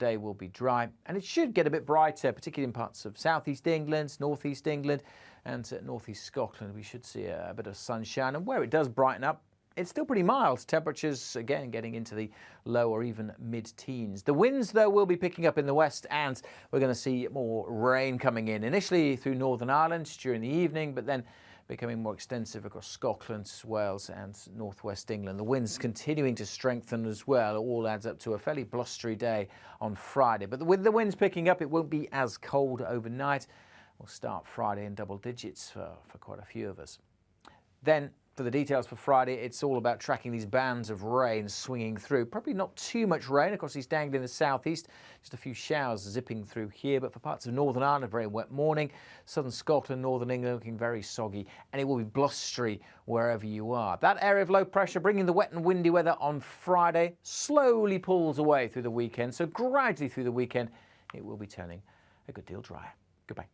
day will be dry, and it should get a bit brighter, particularly in parts of southeast England, northeast England, and northeast Scotland. We should see a bit of sunshine, and where it does brighten up, it's still pretty mild. Temperatures, again, getting into the low or even mid-teens. The winds, though, will be picking up in the west, and we're going to see more rain coming in, initially through Northern Ireland during the evening, but then becoming more extensive across Scotland, Wales and northwest England. The winds continuing to strengthen as well. It all adds up to a fairly blustery day on Friday. But with the winds picking up, it won't be as cold overnight. We'll start Friday in double digits for quite a few of us. Then, for the details for Friday, it's all about tracking these bands of rain swinging through. Probably not too much rain across East Anglia in the southeast. Just a few showers zipping through here. But for parts of Northern Ireland, a very wet morning. Southern Scotland, Northern England looking very soggy. And it will be blustery wherever you are. That area of low pressure bringing the wet and windy weather on Friday slowly pulls away through the weekend. So gradually through the weekend, it will be turning a good deal drier. Goodbye.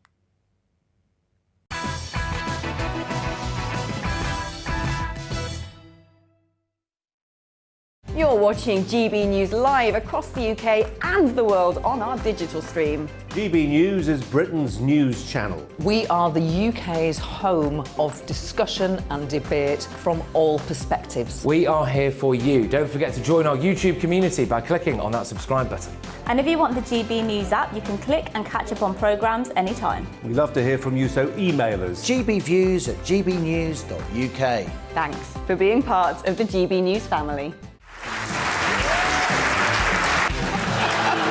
You're watching GB News live across the UK and the world on our digital stream. GB News is Britain's news channel. We are the UK's home of discussion and debate from all perspectives. We are here for you. Don't forget to join our YouTube community by clicking on that subscribe button. And if you want the GB News app, you can click and catch up on programmes anytime. We love to hear from you, so email us. gbviews@gbnews.uk. Thanks for being part of the GB News family.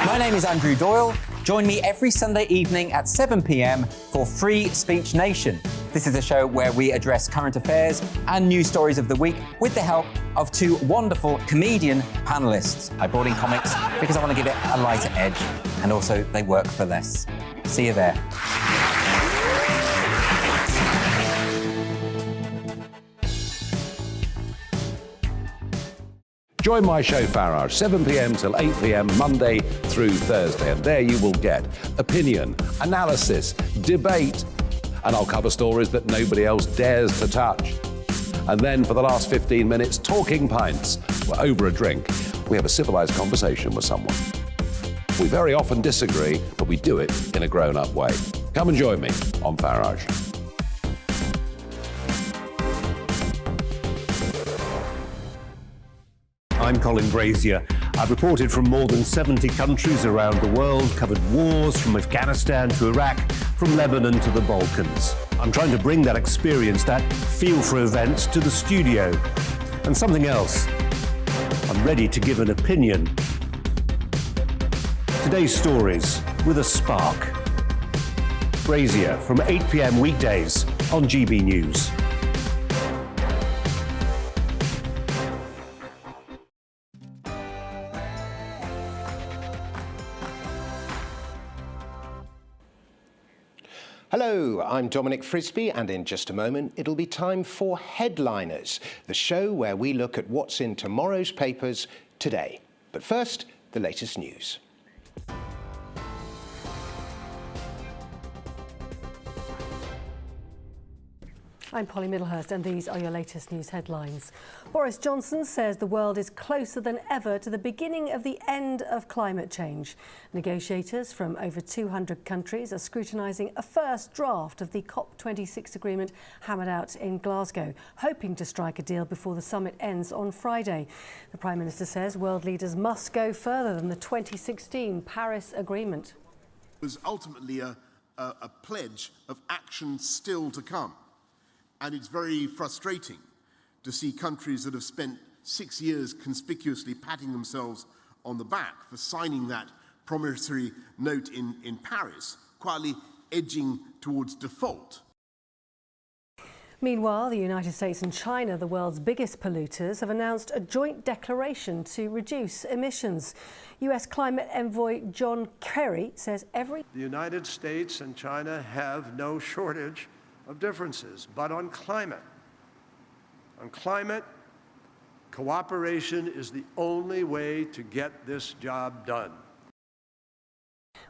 My name is Andrew Doyle. Join me every Sunday evening at 7 p.m. for Free Speech Nation. This is a show where we address current affairs and news stories of the week with the help of two wonderful comedian panellists. I brought in comics because I want to give it a lighter edge, and also they work for less. See you there. Join my show Farage, 7 p.m. till 8 p.m. Monday through Thursday, and there you will get opinion, analysis, debate, and I'll cover stories that nobody else dares to touch. And then for the last 15 minutes, talking pints. We're over a drink. We have a civilised conversation with someone. We very often disagree, but we do it in a grown-up way. Come and join me on Farage. I'm Colin Brazier. I've reported from more than 70 countries around the world, covered wars from Afghanistan to Iraq, from Lebanon to the Balkans. I'm trying to bring that experience, that feel for events, to the studio. And something else, I'm ready to give an opinion. Today's stories with a spark. Brazier from 8 p.m. weekdays on GB News. Hello, I'm Dominic Frisby, and in just a moment it'll be time for Headliners, the show where we look at what's in tomorrow's papers today. But first, the latest news. I'm Polly Middlehurst, and these are your latest news headlines. Boris Johnson says the world is closer than ever to the beginning of the end of climate change. Negotiators from over 200 countries are scrutinising a first draft of the COP26 agreement hammered out in Glasgow, hoping to strike a deal before the summit ends on Friday. The Prime Minister says world leaders must go further than the 2016 Paris Agreement. It was ultimately a pledge of action still to come. And it's very frustrating to see countries that have spent 6 years conspicuously patting themselves on the back for signing that promissory note in Paris, quietly edging towards default. Meanwhile, the United States and China, the world's biggest polluters, have announced a joint declaration to reduce emissions. US climate envoy John Kerry says The United States and China have no shortage of differences, but on climate, cooperation is the only way to get this job done.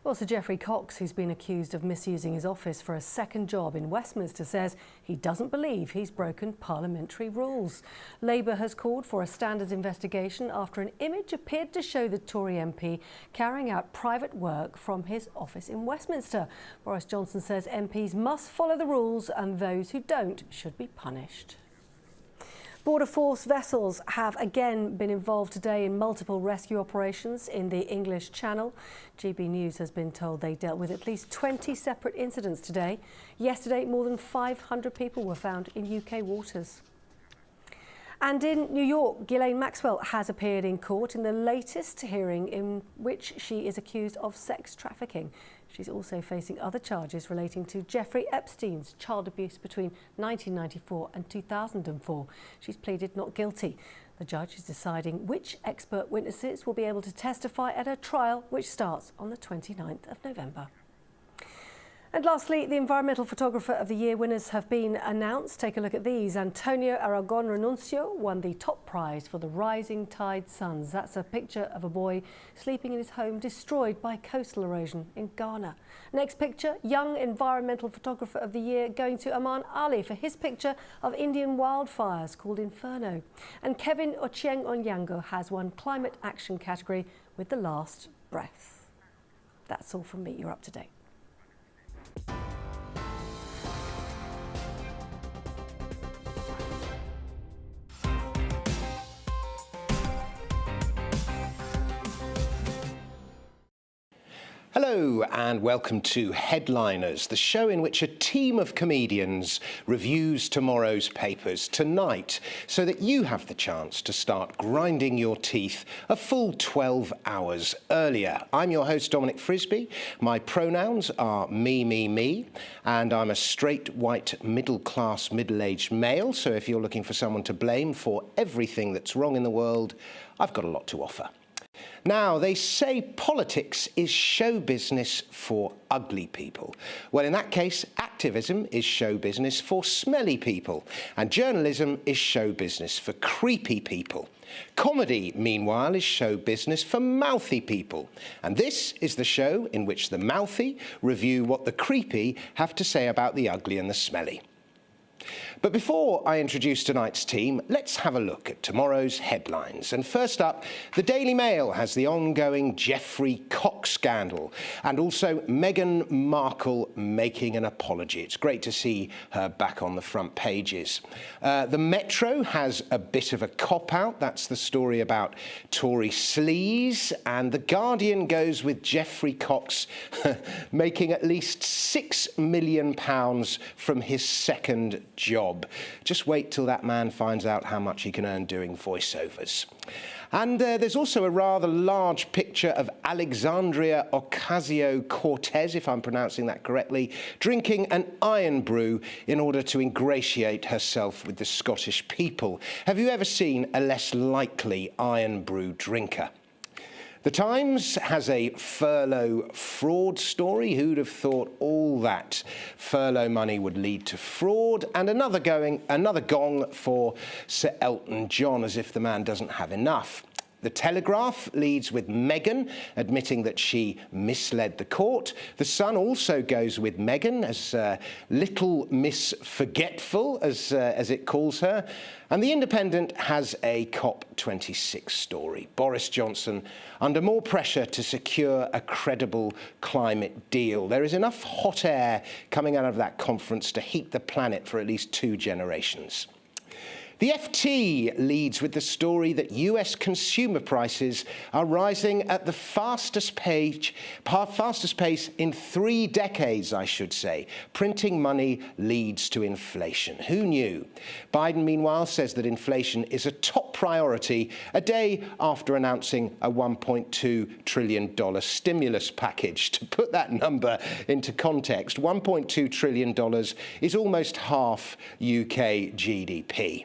Well, Sir Geoffrey Cox, who's been accused of misusing his office for a second job in Westminster, says he doesn't believe he's broken parliamentary rules. Labour has called for a standards investigation after an image appeared to show the Tory MP carrying out private work from his office in Westminster. Boris Johnson says MPs must follow the rules and those who don't should be punished. Border Force vessels have again been involved today in multiple rescue operations in the English Channel. GBNews has been told they dealt with at least 20 separate incidents today. Yesterday, more than 500 people were found in UK waters. And in New York, Ghislaine Maxwell has appeared in court in the latest hearing in which she is accused of sex trafficking. She's also facing other charges relating to Jeffrey Epstein's child abuse between 1994 and 2004. She's pleaded not guilty. The judge is deciding which expert witnesses will be able to testify at her trial, which starts on the 29th of November. And lastly, the Environmental Photographer of the Year winners have been announced. Take a look at these. Antonio Aragon Renuncio won the top prize for the Rising Tide Suns. That's a picture of a boy sleeping in his home destroyed by coastal erosion in Ghana. Next picture, Young Environmental Photographer of the Year going to Aman Ali for his picture of Indian wildfires called Inferno. And Kevin Ochieng Onyango has won Climate Action category with The Last Breath. That's all from me. You're up to date. Hello and welcome to Headliners, the show in which a team of comedians reviews tomorrow's papers tonight so that you have the chance to start grinding your teeth a full 12 hours earlier. I'm your host, Dominic Frisby. My pronouns are me, and I'm a straight, white, middle-class, middle-aged male, so if you're looking for someone to blame for everything that's wrong in the world, I've got a lot to offer. Now, they say politics is show business for ugly people. Well, in that case, activism is show business for smelly people, and journalism is show business for creepy people. Comedy, meanwhile, is show business for mouthy people. And this is the show in which the mouthy review what the creepy have to say about the ugly and the smelly. But before I introduce tonight's team, let's have a look at tomorrow's headlines. And first up, the Daily Mail has the ongoing Geoffrey Cox scandal, and also Meghan Markle making an apology. It's great to see her back on the front pages. The Metro has a bit of a cop-out. That's the story about Tory sleaze. And The Guardian goes with Geoffrey Cox making at least £6 million from his second job. Just wait till that man finds out how much he can earn doing voiceovers. And there's also a rather large picture of Alexandria Ocasio-Cortez, if I'm pronouncing that correctly, drinking an iron brew in order to ingratiate herself with the Scottish people. Have you ever seen a less likely iron brew drinker? The Times has a furlough fraud story. Who'd have thought all that furlough money would lead to fraud? And another gong for Sir Elton John, as if the man doesn't have enough. The Telegraph leads with Meghan admitting that she misled the court. The Sun also goes with Meghan as Little Miss Forgetful, as it calls her. And The Independent has a COP26 story. Boris Johnson under more pressure to secure a credible climate deal. There is enough hot air coming out of that conference to heat the planet for at least 2 generations. The FT leads with the story that US consumer prices are rising at the fastest pace in 3 decades, I should say. Printing money leads to inflation. Who knew? Biden, meanwhile, says that inflation is a top priority a day after announcing a $1.2 trillion stimulus package. To put that number into context, $1.2 trillion is almost half UK GDP.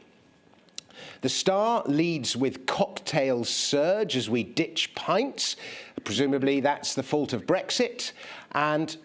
The Star leads with cocktail surge as we ditch pints. Presumably that's the fault of Brexit. And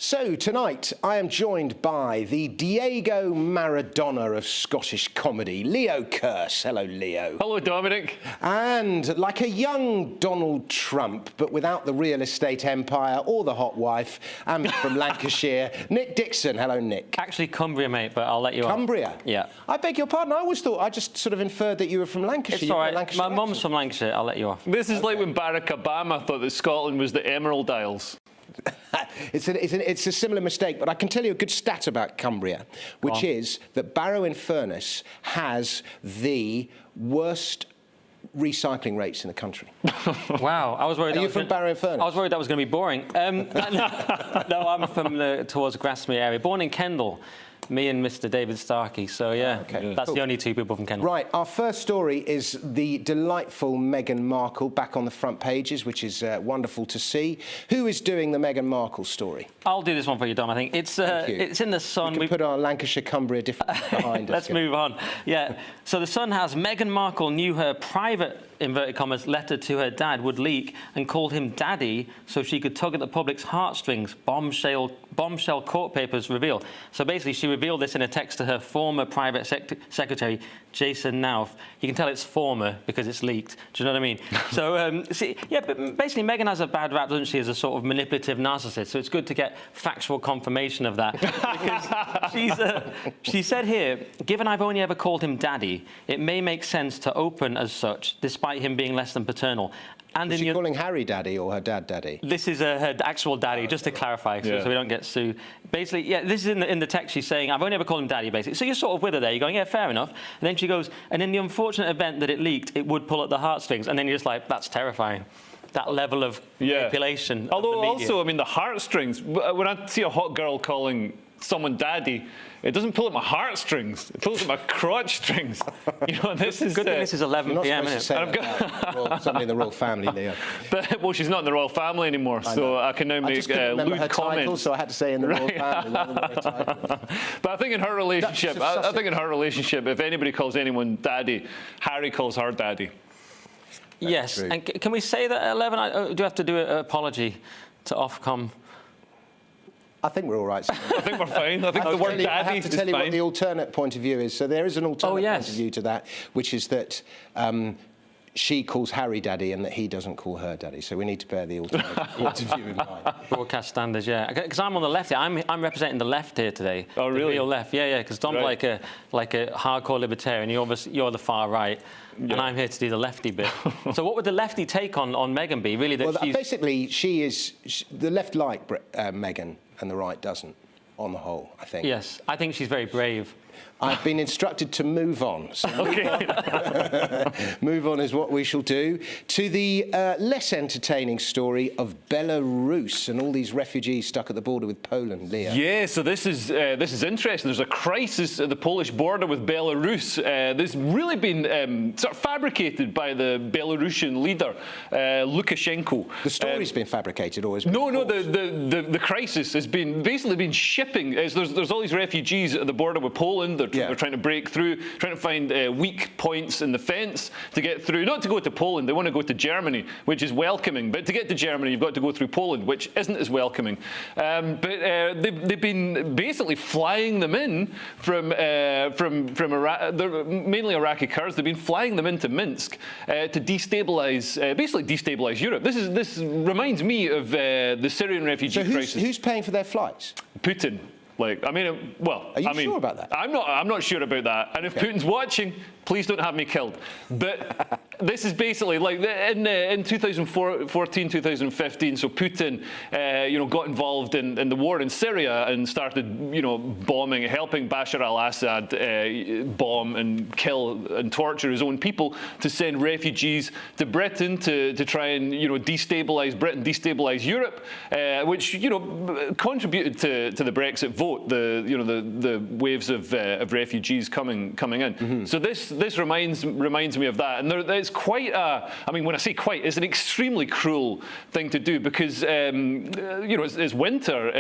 So tonight I am joined by the Diego Maradona of Scottish comedy, Leo Kearse. Hello, Leo. Hello, Dominic. And like a young Donald Trump, but without the real estate empire or the hot wife, and from Lancashire, Nick Dixon. Hello, Nick. Actually, Cumbria, mate, but I'll let you off. Cumbria? Yeah. I beg your pardon. I just sort of inferred that you were from Lancashire. It's all right. My mum's from Lancashire. I'll let you off. This is like when Barack Obama thought that Scotland was the Emerald Isles. It's a similar mistake, but I can tell you a good stat about Cumbria, which is that Barrow-in-Furness has the worst recycling rates in the country. Wow, I was worried. Are you from Barrow-in-Furness? I was worried that was going to be boring. No, I'm from towards Grasmere area. Born in Kendal. Me and Mr. David Starkey. So yeah, that's the only two people from Kendal. Right, our first story is the delightful Meghan Markle back on the front pages, which is wonderful to see. Who is doing the Meghan Markle story? I'll do this one for you, Dom. I think it's in the Sun. We can put our Lancashire Cumbria difference behind us. Let's move on. Yeah. So the Sun has Meghan Markle knew her private, inverted commas, letter to her dad would leak and called him daddy so she could tug at the public's heartstrings. Bombshell court papers reveal. So basically, she revealed this in a text to her former private secretary, Jason Nauf. You can tell it's former because it's leaked. Do you know what I mean? So, but basically, Meghan has a bad rap, doesn't she, as a sort of manipulative narcissist. So it's good to get factual confirmation of that. Because she said here, given I've only ever called him daddy, it may make sense to open as such, despite him being less than paternal. And is she calling Harry daddy or her dad daddy? This is her actual daddy, just to clarify, so we don't get sued. Basically, yeah, this is in the text. She's saying, I've only ever called him daddy, basically. So you're sort of with her there. You're going, yeah, fair enough. And then she goes, and in the unfortunate event that it leaked, it would pull at the heartstrings. And then you're just like, that's terrifying. That level of manipulation. Although also, I mean, the heartstrings, when I see a hot girl calling someone daddy, it doesn't pull at my heartstrings. It pulls at my crotch strings. You know, this is... Good thing this is 11 p.m. Somebody in the royal family, Leo. Well, she's not in the royal family anymore, so I can now make lewd comments. Title, so I had to say in the royal family. But I think in her relationship, I think in her relationship, if anybody calls anyone daddy, Harry calls her daddy. Yes, and can we say that at 11? Do you have to do an apology to Ofcom? I think we're all right. I think we're fine. I think the word daddy is fine. I have to tell you what the alternate point of view is. So there is an alternate point of view to that, which is that she calls Harry daddy and that he doesn't call her daddy. So we need to bear the alternate point of view in mind. Broadcast standards, yeah. Because I'm on the left here. I'm representing the left here today. Oh, really? The real left, yeah. Because Dom's like a hardcore libertarian. You're the far right. Yeah. And I'm here to do the lefty bit. So what would the lefty take on Meghan be? Really, that basically, the left like Meghan and the right doesn't, on the whole, I think. Yes, I think she's very brave. I've been instructed to move on. So move on is what we shall do. To the less entertaining story of Belarus and all these refugees stuck at the border with Poland, Leo. Yeah, so this is interesting. There's a crisis at the Polish border with Belarus. This really been sort of fabricated by the Belarusian leader, Lukashenko. The story's been fabricated, or is it? No, the crisis has basically been shipping. There's all these refugees at the border with Poland. They're trying to break through, trying to find weak points in the fence to get through. Not to go to Poland, they want to go to Germany, which is welcoming. But to get to Germany, you've got to go through Poland, which isn't as welcoming. But they've been basically flying them in from Iraq. They're mainly Iraqi Kurds. They've been flying them into Minsk to basically destabilize Europe. This reminds me of the Syrian refugee crisis. Who's paying for their flights? Putin. Are you sure about that? I'm not sure about that. And if Putin's watching, please don't have me killed. But this is basically like in 2014, 2015. So Putin, got involved in the war in Syria and started, helping Bashar al-Assad bomb and kill and torture his own people to send refugees to Britain to try and destabilize Britain, destabilize Europe, which contributed to the Brexit vote. The waves of refugees coming in. Mm-hmm. So this reminds me of that, and it's quite a, I mean, when I say quite, it's an extremely cruel thing to do because, you know, it's winter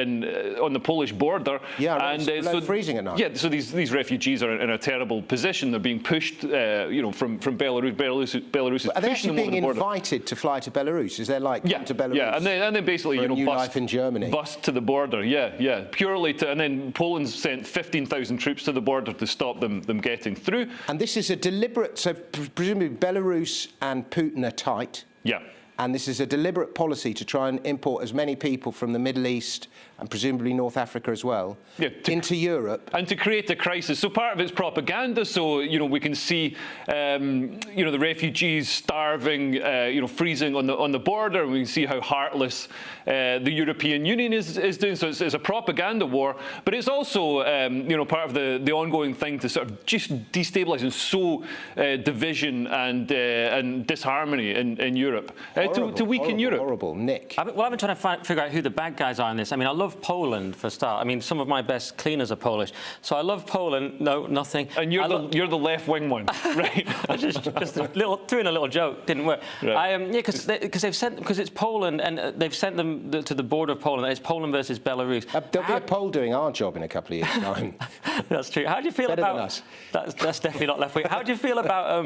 on the Polish border. Yeah, and it's below freezing at night. Yeah, so these refugees are in a terrible position. They're being pushed, you know, from Belarus. Belarus is Are they pushing actually them over being the border. invited to fly to Belarus? Is there like come to Belarus? Yeah, and then basically, for you know, a new life in Germany. bust to the border. Yeah, purely to, and then Poland's sent 15,000 troops to the border to stop them getting through. And this is a deliberate, so presumably Belarus and Putin are tight. Yeah. And this is a deliberate policy to try and import as many people from the Middle East and presumably North Africa as well into Europe. And to create a crisis. So part of it's propaganda. So, you know, we can see, you know, the refugees starving, you know, freezing on the border. And we can see how heartless the European Union is doing. So it's a propaganda war. But it's also, you know, part of the ongoing thing to sort of just destabilise and sow division and disharmony in Europe. To weaken Europe. Horrible, Nick. Well, I've been trying to figure out who the bad guys are in this. I mean, I love Poland for a start. I mean, some of my best cleaners are Polish, so I love Poland. No, nothing. And you're the left-wing one, right? just threw in a little joke. Didn't work. Right. Yeah, because it's Poland, and they've sent them to the border of Poland. It's Poland versus Belarus. There'll be a Pole doing our job in a couple of years' time. That's true. How do you feel Better about than us. That's definitely not left wing. How do you feel about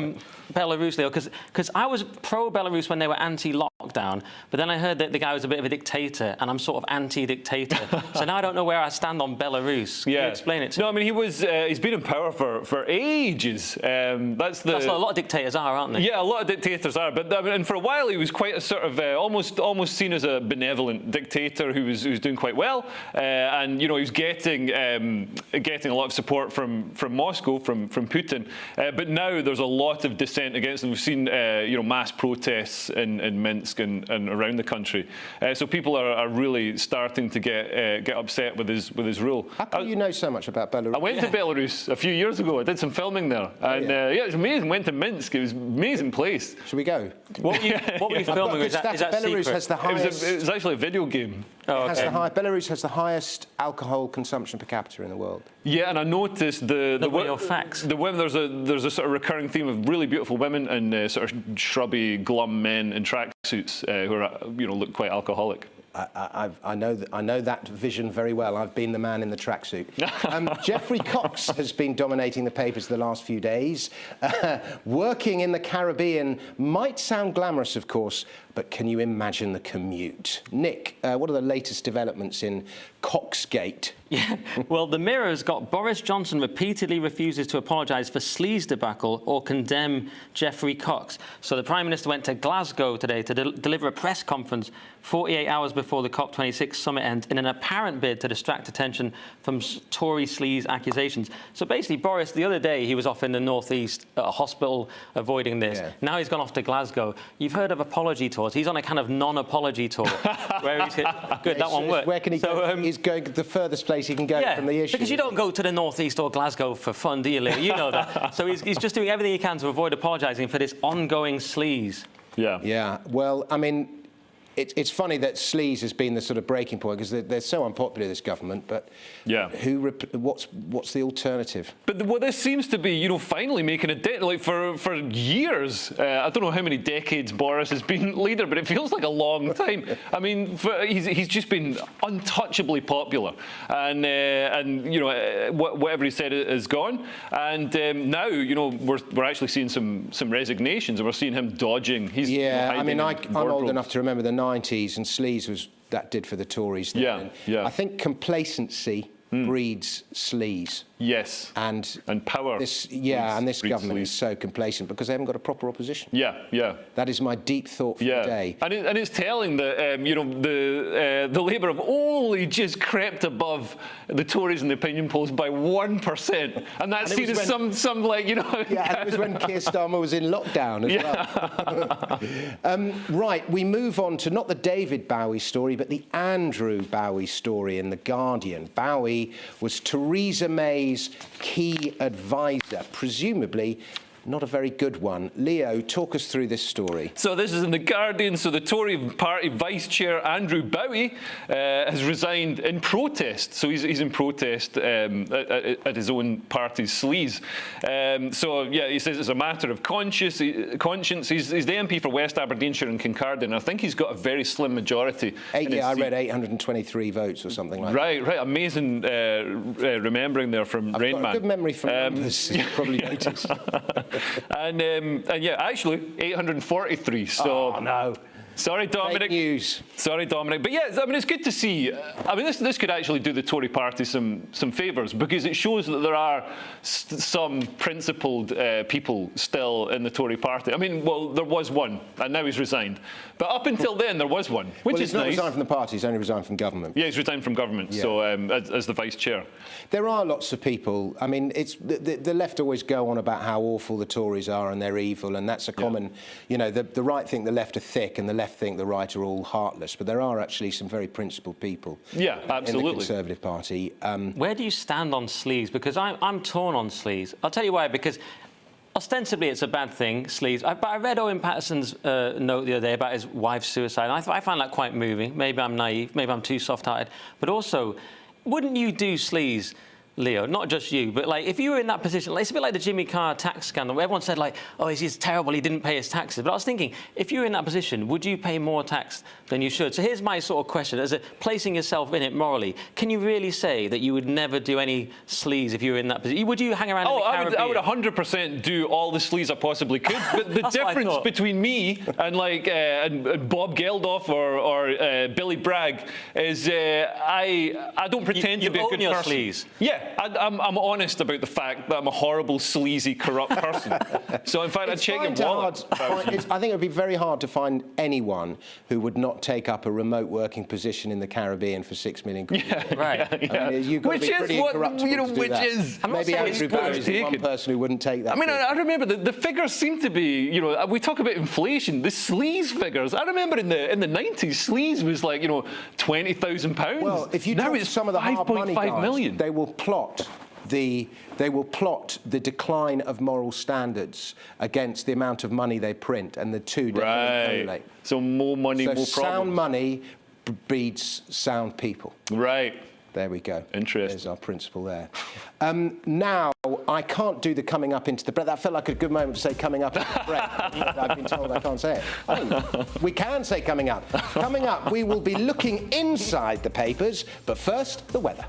Belarus, Leo? Because I was pro-Belarus when they were anti-lockdown, but then I heard that the guy was a bit of a dictator, and I'm sort of anti-dictator. So now I don't know where I stand on Belarus. Can you explain it to me? No, I mean, he's been in power for ages. That's what a lot of dictators are, aren't they? Yeah, a lot of dictators are. But I mean, and for a while he was quite a sort of almost seen as a benevolent dictator who was doing quite well, and you know he was getting a lot of support from Moscow, from Putin. But now there's a lot of dissent against him. We've seen you know mass protests in Minsk and around the country. So people are really starting to get upset with his rule. How come you know so much about Belarus? I went to Belarus a few years ago. I did some filming there, and yeah, it was amazing. Went to Minsk. It was an amazing place. Should we go? What were you filming? Is that Belarus secret? has the highest. It was actually a video game. Oh, okay. Belarus has the highest alcohol consumption per capita in the world. Yeah, and I noticed your facts. The women. There's a sort of recurring theme of really beautiful women and sort of shrubby, glum men in tracksuits who are look quite alcoholic. I know that vision very well. I've been the man in the tracksuit. Geoffrey Cox has been dominating the papers the last few days. Working in the Caribbean might sound glamorous, of course, but can you imagine the commute? Nick, what are the latest developments in Coxgate? Yeah, well, the Mirror's got Boris Johnson repeatedly refuses to apologise for sleaze debacle or condemn Geoffrey Cox. So the Prime Minister went to Glasgow today to deliver a press conference 48 hours before the COP26 summit ends in an apparent bid to distract attention from Tory sleaze accusations. So basically, Boris, the other day, he was off in the northeast at a hospital avoiding this. Yeah. Now he's gone off to Glasgow. You've heard of apology tours. He's on a kind of non-apology tour. Where he's good, that one worked. Where can he go? He's going the furthest place he can go from the issue. Because you don't go to the northeast or Glasgow for fun, do you, Leo? You know that. So he's just doing everything he can to avoid apologising for this ongoing sleaze. Yeah. Yeah. Well, I mean, it's funny that sleaze has been the sort of breaking point because they're so unpopular, this government. But what's the alternative? But what this seems to be, finally making a dent. Like for years, I don't know how many decades Boris has been leader, but it feels like a long time. I mean, he's just been untouchably popular, and whatever he said is gone. And now, we're actually seeing some resignations, and we're seeing him dodging. He's I mean, I'm old enough to remember the 90s, and sleaze that did for the Tories then. Yeah. I think complacency breeds sleaze. Yes. And power. And this government is so complacent because they haven't got a proper opposition. Yeah. That is my deep thought for the day. And it's telling that the Labour have only just crept above the Tories in the opinion polls by 1%, and that's seen as some like Yeah, and it was when Keir Starmer was in lockdown as well. Right, we move on to not the David Bowie story, but the Andrew Bowie story in The Guardian. Bowie was Theresa May's key advisor, presumably not a very good one. Leo, talk us through this story. So this is in The Guardian. So the Tory party vice chair, Andrew Bowie, has resigned in protest. So he's in protest at his own party's sleaze. So yeah, he says it's a matter of conscience. He's the MP for West Aberdeenshire and Kincardine. I think he's got a very slim majority. I read 823 votes or something like that. Right. Amazing remembering there from Rain Man. I've got a good memory from numbers, you probably noticed. and yeah, actually 843. So no. Sorry, Dominic. Fake news. Sorry, Dominic. But yeah, I mean, it's good to see. I mean, this could actually do the Tory party some favours, because it shows that there are some principled people still in the Tory party. I mean, well, there was one, and now he's resigned. But up until then, there was one, which is nice. He's not resigned from the party, he's only resigned from government. Yeah, he's resigned from government, so as the vice chair. There are lots of people. I mean, it's the left always go on about how awful the Tories are and they're evil, and that's a common, you know, the right think the left are thick and the left think the right are all heartless, but there are actually some very principled people in the Conservative Party. Where do you stand on sleaze? Because I'm torn on sleaze. I'll tell you why, because ostensibly it's a bad thing, sleaze. But I read Owen Patterson's note the other day about his wife's suicide, and I find that quite moving. Maybe I'm naive, maybe I'm too soft-hearted, but also, wouldn't you do sleaze, Leo? Not just you, but like if you were in that position, like, it's a bit like the Jimmy Carr tax scandal, where everyone said like, oh, he's terrible, he didn't pay his taxes. But I was thinking, if you were in that position, would you pay more tax than you should? So here's my sort of question, as placing yourself in it morally, can you really say that you would never do any sleaze if you were in that position? Would you hang around in the Caribbean? I would 100% do all the sleaze I possibly could. But the difference between me and like and Bob Geldof or Billy Bragg is I don't pretend to be a good person. Sleaze. Yeah, I'm honest about the fact that I'm a horrible, sleazy, corrupt person. So in fact, I'd check your wallet. I think it would be very hard to find anyone who would not take up a remote working position in the Caribbean for £6 million. Yeah, right. I mean, you've got to be pretty incorruptible to do that. Maybe Andrew Barry's the one person who wouldn't take that. I mean, I remember the figures seem to be, you know, we talk about inflation, the sleaze figures. I remember in the 90s, sleaze was like, you know, £20,000. Well, if you now talk it's to some of the hard money guys, 5.5 million. They will plot the decline of moral standards against the amount of money they print, and the two definitely correlate. So more money, more problems. Sound money breeds sound people. Right. There we go. Interesting. There's our principle there. Now, I can't do the coming up into the breath. That felt like a good moment to say coming up into the breath. I've been told I can't say it. Oh, we can say coming up. Coming up, we will be looking inside the papers, but first, the weather.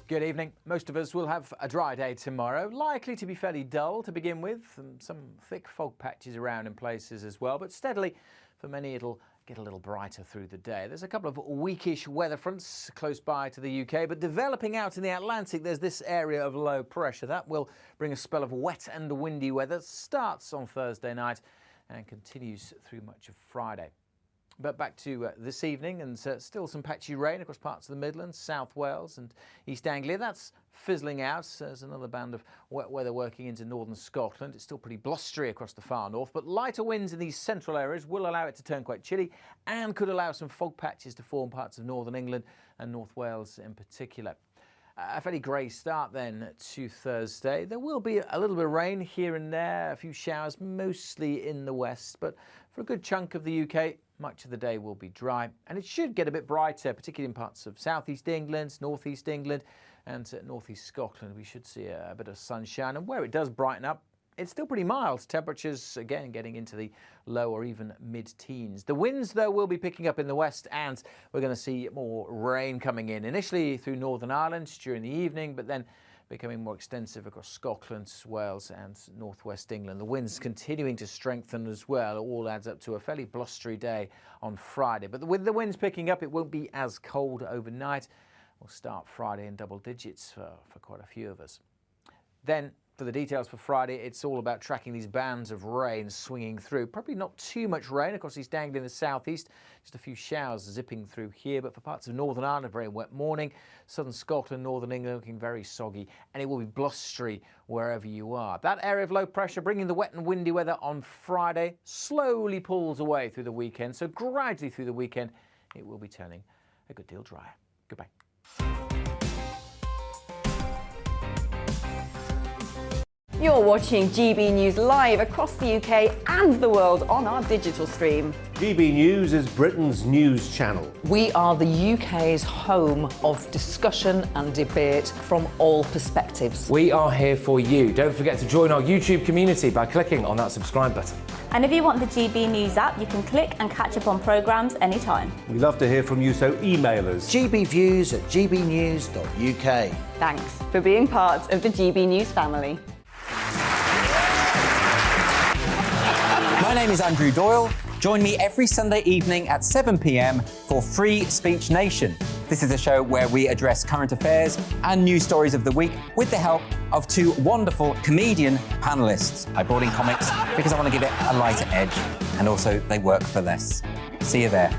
Good evening. Most of us will have a dry day tomorrow, likely to be fairly dull to begin with, and some thick fog patches around in places as well, but steadily, for many, it'll get a little brighter through the day. There's a couple of weakish weather fronts close by to the UK, but developing out in the Atlantic, there's this area of low pressure. That will bring a spell of wet and windy weather. Starts on Thursday night and continues through much of Friday. But back to this evening, and still some patchy rain across parts of the Midlands, South Wales and East Anglia. That's fizzling out. There's another band of wet weather working into northern Scotland. It's still pretty blustery across the far north, but lighter winds in these central areas will allow it to turn quite chilly and could allow some fog patches to form parts of northern England and North Wales in particular. A fairly grey start then to Thursday. There will be a little bit of rain here and there, a few showers mostly in the west, but for a good chunk of the UK, much of the day will be dry, and it should get a bit brighter, particularly in parts of southeast England, northeast England and northeast Scotland. We should see a bit of sunshine, and where it does brighten up, it's still pretty mild. Temperatures, again, getting into the low or even mid-teens. The winds, though, will be picking up in the west, and we're going to see more rain coming in, initially through Northern Ireland during the evening, but then becoming more extensive across Scotland, Wales and northwest England. The winds continuing to strengthen as well. It all adds up to a fairly blustery day on Friday. But with the winds picking up, it won't be as cold overnight. We'll start Friday in double digits for quite a few of us. Then, for the details for Friday, it's all about tracking these bands of rain swinging through. Probably not too much rain across East Anglia in the southeast. Just a few showers zipping through here. But for parts of Northern Ireland, a very wet morning. Southern Scotland, Northern England looking very soggy. And it will be blustery wherever you are. That area of low pressure bringing the wet and windy weather on Friday slowly pulls away through the weekend. So gradually through the weekend, it will be turning a good deal drier. Goodbye. You're watching GB News live across the UK and the world on our digital stream. GB News is Britain's news channel. We are the UK's home of discussion and debate from all perspectives. We are here for you. Don't forget to join our YouTube community by clicking on that subscribe button. And if you want the GB News app, you can click and catch up on programmes anytime. We love to hear from you, so email us. gbviews@gbnews.uk. Thanks for being part of the GB News family. My name is Andrew Doyle. Join me every Sunday evening at 7 p.m. for Free Speech Nation. This is a show where we address current affairs and news stories of the week with the help of two wonderful comedian panellists. I brought in comics because I want to give it a lighter edge, and also they work for less. See you there.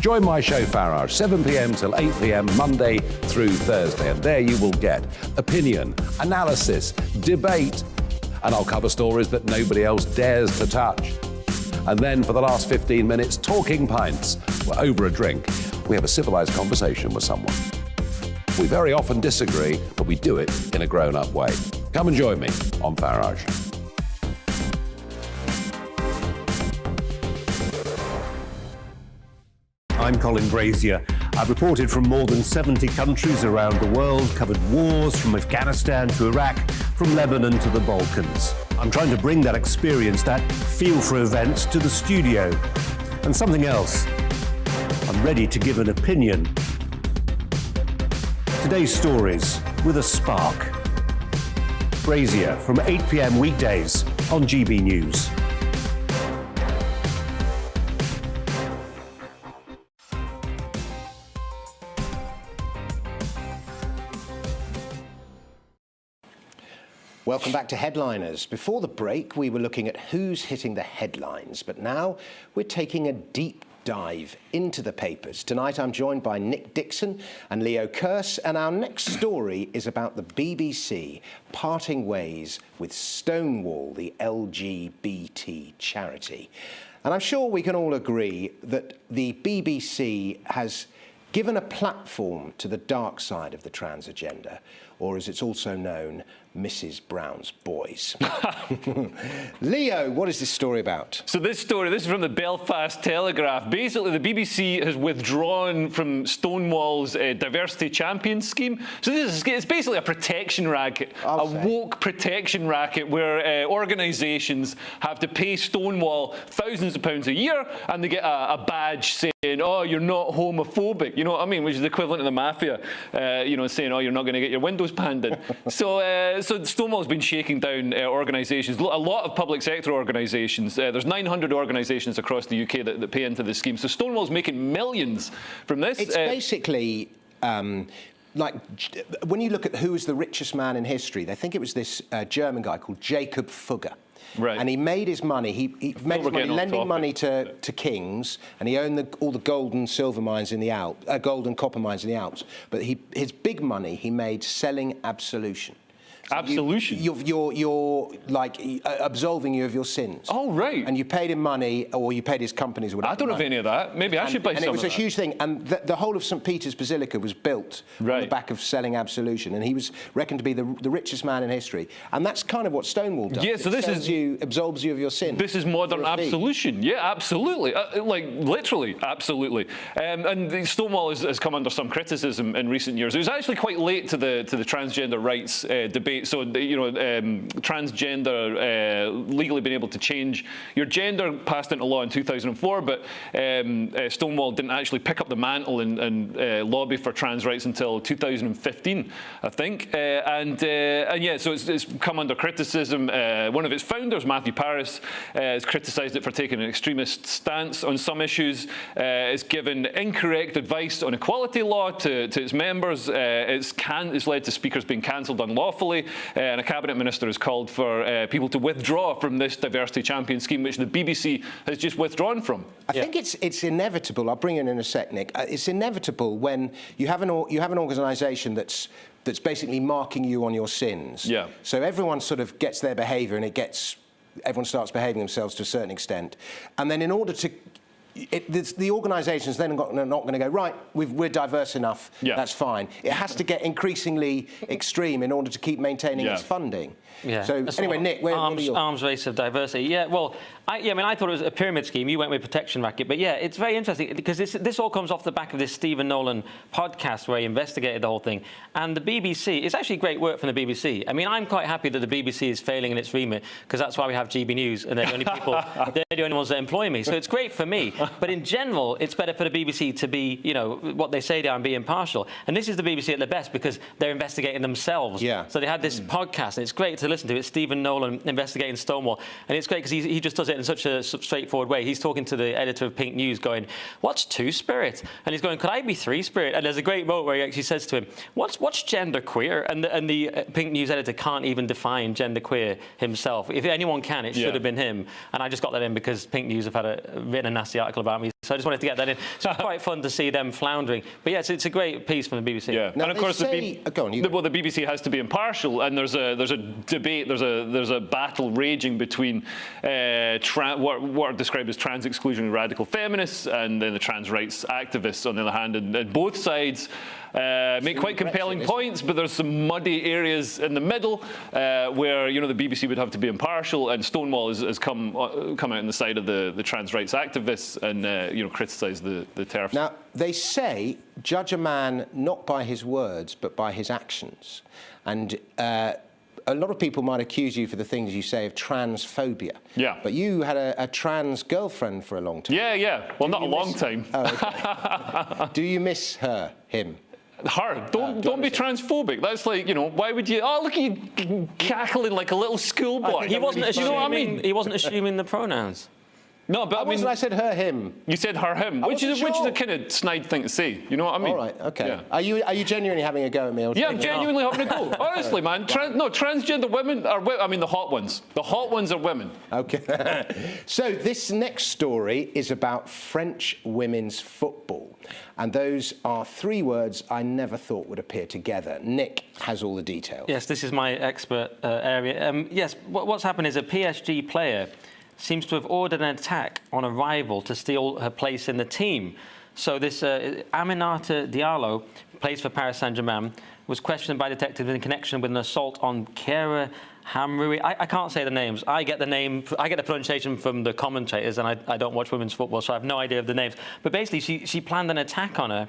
Join my show Farage, 7 p.m. till 8 p.m. Monday through Thursday, and there you will get opinion, analysis, debate, and I'll cover stories that nobody else dares to touch. And then for the last 15 minutes, talking pints. We're over a drink. We have a civilized conversation with someone. We very often disagree, but we do it in a grown-up way. Come and join me on Farage. I'm Colin Brazier. I've reported from more than 70 countries around the world, covered wars from Afghanistan to Iraq, from Lebanon to the Balkans. I'm trying to bring that experience, that feel for events, to the studio. And something else, I'm ready to give an opinion. Today's stories with a spark. Brazier from 8 p.m. weekdays on GB News. Welcome back to Headliners. Before the break, we were looking at who's hitting the headlines, but now we're taking a deep dive into the papers. Tonight, I'm joined by Nick Dixon and Leo Kearse, and our next story is about the BBC parting ways with Stonewall, the LGBT charity. And I'm sure we can all agree that the BBC has given a platform to the dark side of the trans agenda, or as it's also known, Mrs. Brown's Boys. Leo, what is this story about? So this is from the Belfast Telegraph. Basically, the BBC has withdrawn from Stonewall's diversity champion scheme. So it's basically a protection racket, woke protection racket, where organisations have to pay Stonewall thousands of pounds a year, and they get a badge saying, "Oh, you're not homophobic." You know what I mean? Which is the equivalent of the mafia, saying, "Oh, you're not going to get your windows panned in." So Stonewall's been shaking down organisations, a lot of public sector organisations. There's 900 organisations across the UK that pay into this scheme. So Stonewall's making millions from this. It's basically like when you look at who was the richest man in history, they think it was this German guy called Jacob Fugger. Right. And he made his money. He made his money lending money to kings, and he owned all the gold and silver mines in the Alps, gold and copper mines in the Alps. But his big money he made selling absolution. So absolution. You're like absolving you of your sins. Oh, right. And you paid him money, or you paid his companies or whatever. I don't have any of that. Maybe I should buy some of that. And it was a huge thing. And the whole of St. Peter's Basilica was built on the back of selling absolution. And he was reckoned to be the richest man in history. And that's kind of what Stonewall does. Yeah, so this absolves you of your sins. This is modern absolution. Yeah, absolutely. Like, literally, absolutely. And Stonewall has come under some criticism in recent years. It was actually quite late to the transgender rights debate. So, transgender legally being able to change your gender passed into law in 2004, but Stonewall didn't actually pick up the mantle and lobby for trans rights until 2015, I think. And yeah, so it's come under criticism. One of its founders, Matthew Parris, has criticised it for taking an extremist stance on some issues. It's given incorrect advice on equality law to its members. It's led to speakers being cancelled unlawfully. And a cabinet minister has called for people to withdraw from this diversity champion scheme, which the BBC has just withdrawn from. I think it's inevitable. I'll bring you in a sec, Nick. It's inevitable when you have an organisation that's basically marking you on your sins. Yeah. So everyone sort of gets their behaviour, and everyone starts behaving themselves to a certain extent, and then in order to the organisations then are not going to go, right, we're diverse enough, that's fine. It has to get increasingly extreme in order to keep maintaining its funding. Yeah. So anyway, Nick, what are your... arms race of diversity. Yeah, well, I thought it was a pyramid scheme. You went with protection racket, but yeah, it's very interesting because this all comes off the back of this Stephen Nolan podcast where he investigated the whole thing. And the BBC, it's actually great work from the BBC. I mean, I'm quite happy that the BBC is failing in its remit because that's why we have GB News and they're the only people, they're the only ones that employ me. So it's great for me. But in general, it's better for the BBC to be, what they say they are and be impartial. And this is the BBC at their best because they're investigating themselves. Yeah. So they had this podcast and it's great to listen to. It's Stephen Nolan investigating Stonewall. And it's great because he just does it in such a straightforward way. He's talking to the editor of Pink News going, what's two-spirit? And he's going, could I be three-spirit? And there's a great moment where he actually says to him, what's genderqueer? And the Pink News editor can't even define genderqueer himself. If anyone can, it should have been him. And I just got that in because Pink News have written a nasty article about me. So I just wanted to get that in. So it's quite fun to see them floundering. But yeah, it's a great piece from the BBC. Yeah, now, and of course the BBC has to be impartial, and there's a debate, there's a battle raging between what are described as trans exclusionary radical feminists and then the trans rights activists on the other hand, and both sides make quite compelling points, but there's some muddy areas in the middle where the BBC would have to be impartial, and Stonewall has come out on the side of the trans rights activists and criticise the TERFs. Now they say judge a man not by his words but by his actions, and a lot of people might accuse you for the things you say of transphobia. Yeah. But you had a trans girlfriend for a long time. Yeah. Well, not a long time. Oh, okay. Do you miss him? Her? Don't be transphobic. That's like, why would you... Oh, look at you cackling like a little schoolboy. He wasn't assuming, you know what I mean? He wasn't assuming the pronouns. No, but I said her, him. You said her, him, which is a kind of snide thing to say. You know what I mean? All right, okay. Yeah. Are you genuinely having a go at me? Yeah, I'm genuinely having a go. Honestly, man. Transgender women are, the hot ones. The hot ones are women. Okay. So this next story is about French women's football. And those are three words I never thought would appear together. Nick has all the details. Yes, this is my expert area. Yes, what's happened is a PSG player seems to have ordered an attack on a rival to steal her place in the team. So this Aminata Diallo, plays for Paris Saint-Germain, was questioned by detectives in connection with an assault on Kera Hamroui. I can't say the names. I get the pronunciation from the commentators, and I don't watch women's football, so I have no idea of the names. But basically, she planned an attack on her.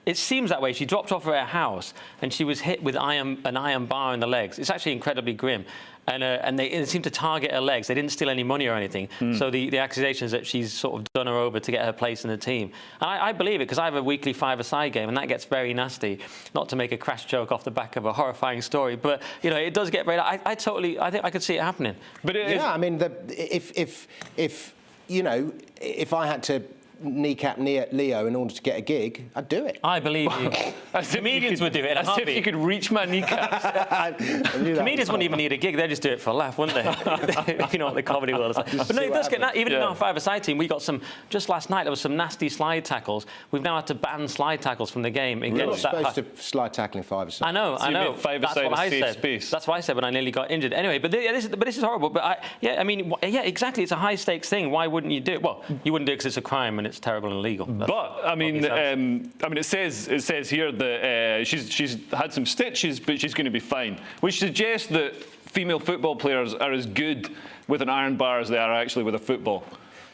It seems that way. She dropped off at her house, and she was hit with an iron bar in the legs. It's actually incredibly grim. And they seemed to target her legs. They didn't steal any money or anything. So the accusation is that she's sort of done her over to get her place in the team. And I believe it because I have a weekly five-a-side game, and that gets very nasty. Not to make a crash joke off the back of a horrifying story, but it does get very. I think I could see it happening. But I mean, if I had to kneecap Leo in order to get a gig, I'd do it. I believe you. Comedians would do it in a heartbeat. As if you could reach my kneecaps. Comedians wouldn't even need a gig, they'd just do it for a laugh, wouldn't they? If you know what the comedy world is like. But no, it does get, even in our five-a-side team, we got some, just last night, there was some nasty slide tackles. We've now had to ban slide tackles from the game. You're not supposed to slide tackling five-a-side. I know. That's what I said. Space. That's what I said when I nearly got injured. Anyway, but this is horrible. But exactly, it's a high-stakes thing. Why wouldn't you do it? Well, you wouldn't do it because it's a crime and it's terrible and illegal. But it says here that she's had some stitches, but she's going to be fine, which suggests that female football players are as good with an iron bar as they are actually with a football.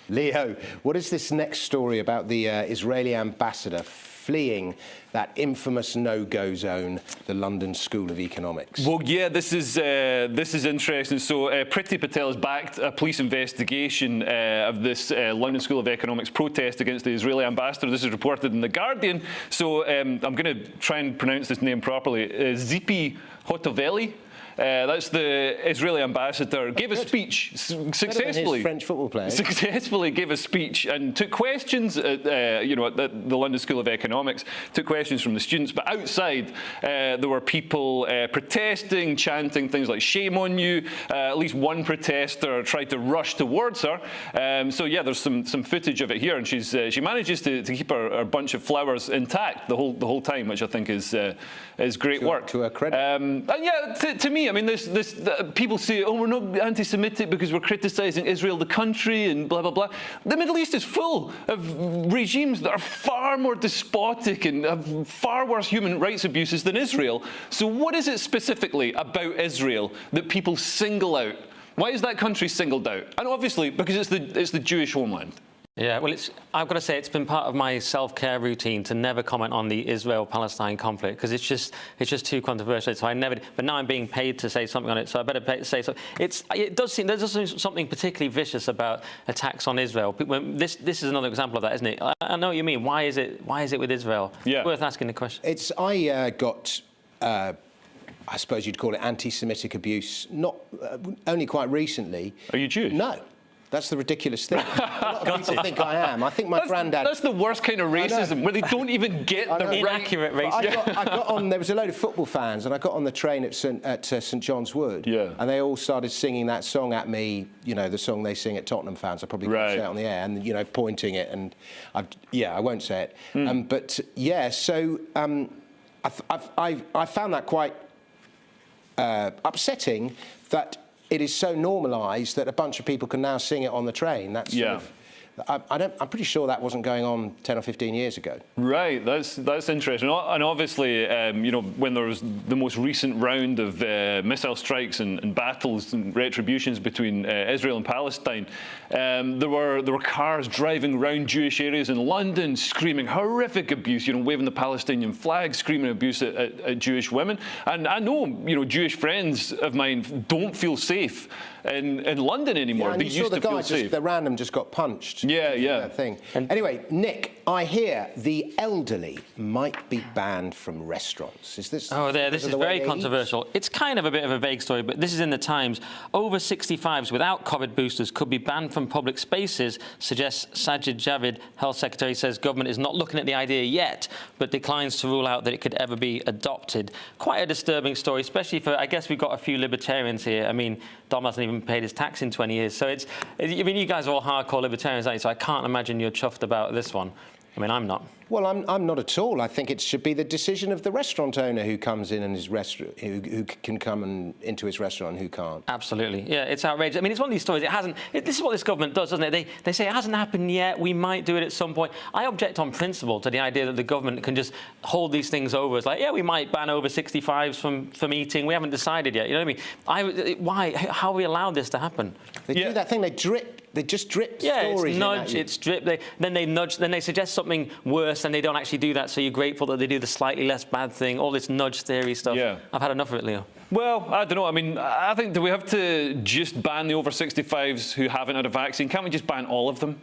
Leo, what is this next story about the Israeli ambassador fleeing that infamous no-go zone, the London School of Economics? Well, yeah, this is interesting. So, Priti Patel has backed a police investigation of this London School of Economics protest against the Israeli ambassador. This is reported in The Guardian. So, I'm going to try and pronounce this name properly. Zipi Hotoveli. That's the Israeli ambassador. Gave a speech successfully. French football player. Successfully gave a speech and took questions at the London School of Economics. Took questions from the students, but outside there were people protesting, chanting things like "Shame on you." At least one protester tried to rush towards her. So yeah, there's some footage of it here, and she manages to keep her bunch of flowers intact the whole time, which I think is great work. To her credit. And yeah, to me. me. I mean, people say, oh, we're not anti-Semitic because we're criticising Israel, the country, and blah, blah, blah. The Middle East is full of regimes that are far more despotic and have far worse human rights abuses than Israel. So what is it specifically about Israel that people single out? Why is that country singled out? And obviously, because it's the Jewish homeland. Yeah, well, I've got to say, it's been part of my self-care routine to never comment on the Israel-Palestine conflict, because it's just too controversial. So I never. But now I'm being paid to say something on it, so I better say so. It does seem there's something particularly vicious about attacks on Israel. This is another example of that, isn't it? I know what you mean. Why is it with Israel? Yeah. It's worth asking the question. I got. I suppose you'd call it anti-Semitic abuse, not only quite recently. Are you Jewish? No. That's the ridiculous thing. A lot of people think I am. I think my granddad... That's the worst kind of racism, where they don't even get the inaccurate racism. I got on... There was a load of football fans, and I got on the train at St John's Wood, and they all started singing that song at me, you know, the song they sing at Tottenham fans. I probably couldn't say it on the air, and, you know, pointing it, and... I won't say it. But, yeah, so I found that quite upsetting that it is so normalised that a bunch of people can now sing it on the train. That's sort of, I'm pretty sure that wasn't going on 10 or 15 years ago. Right, that's interesting. And obviously, you know, when there was the most recent round of missile strikes and battles and retributions between Israel and Palestine, there were cars driving around Jewish areas in London screaming horrific abuse, you know, waving the Palestinian flag, screaming abuse at Jewish women. And I know, you know, Jewish friends of mine don't feel safe in London anymore. Yeah, and they you saw the guy the random just got punched. Yeah. Thing. Anyway, Nick, I hear the elderly might be banned from restaurants. Is this? Oh, this is very controversial. It's kind of a bit of a vague story, but this is in the Times. Over 65s without COVID boosters could be banned from public spaces, suggests Sajid Javid, Health Secretary, says government is not looking at the idea yet, but declines to rule out that it could ever be adopted. Quite a disturbing story, especially for, I guess we've got a few libertarians here. I mean, Dom hasn't even paid his tax in 20 years. So I mean, you guys are all hardcore libertarians, aren't you? So I can't imagine you're chuffed about this one. I mean, I'm not. Well, I'm not at all. I think it should be the decision of the restaurant owner who comes in and his restaurant, who can come into his restaurant and who can't. Absolutely. Yeah, it's outrageous. I mean, it's one of these stories. This is what this government does, doesn't it? They say it hasn't happened yet. We might do it at some point. I object on principle to the idea that the government can just hold these things over. It's like, yeah, we might ban over 65s from eating. We haven't decided yet. You know what I mean? Why? How are we allowed this to happen? They do that thing. They just drip stories. It's nudge, it's drip. Then they nudge, then they suggest something worse, and they don't actually do that, so you're grateful that they do the slightly less bad thing, all this nudge theory stuff. Yeah. I've had enough of it, Leo. Well, I don't know. I mean, I think, do we have to just ban the over 65s who haven't had a vaccine? Can't we just ban all of them?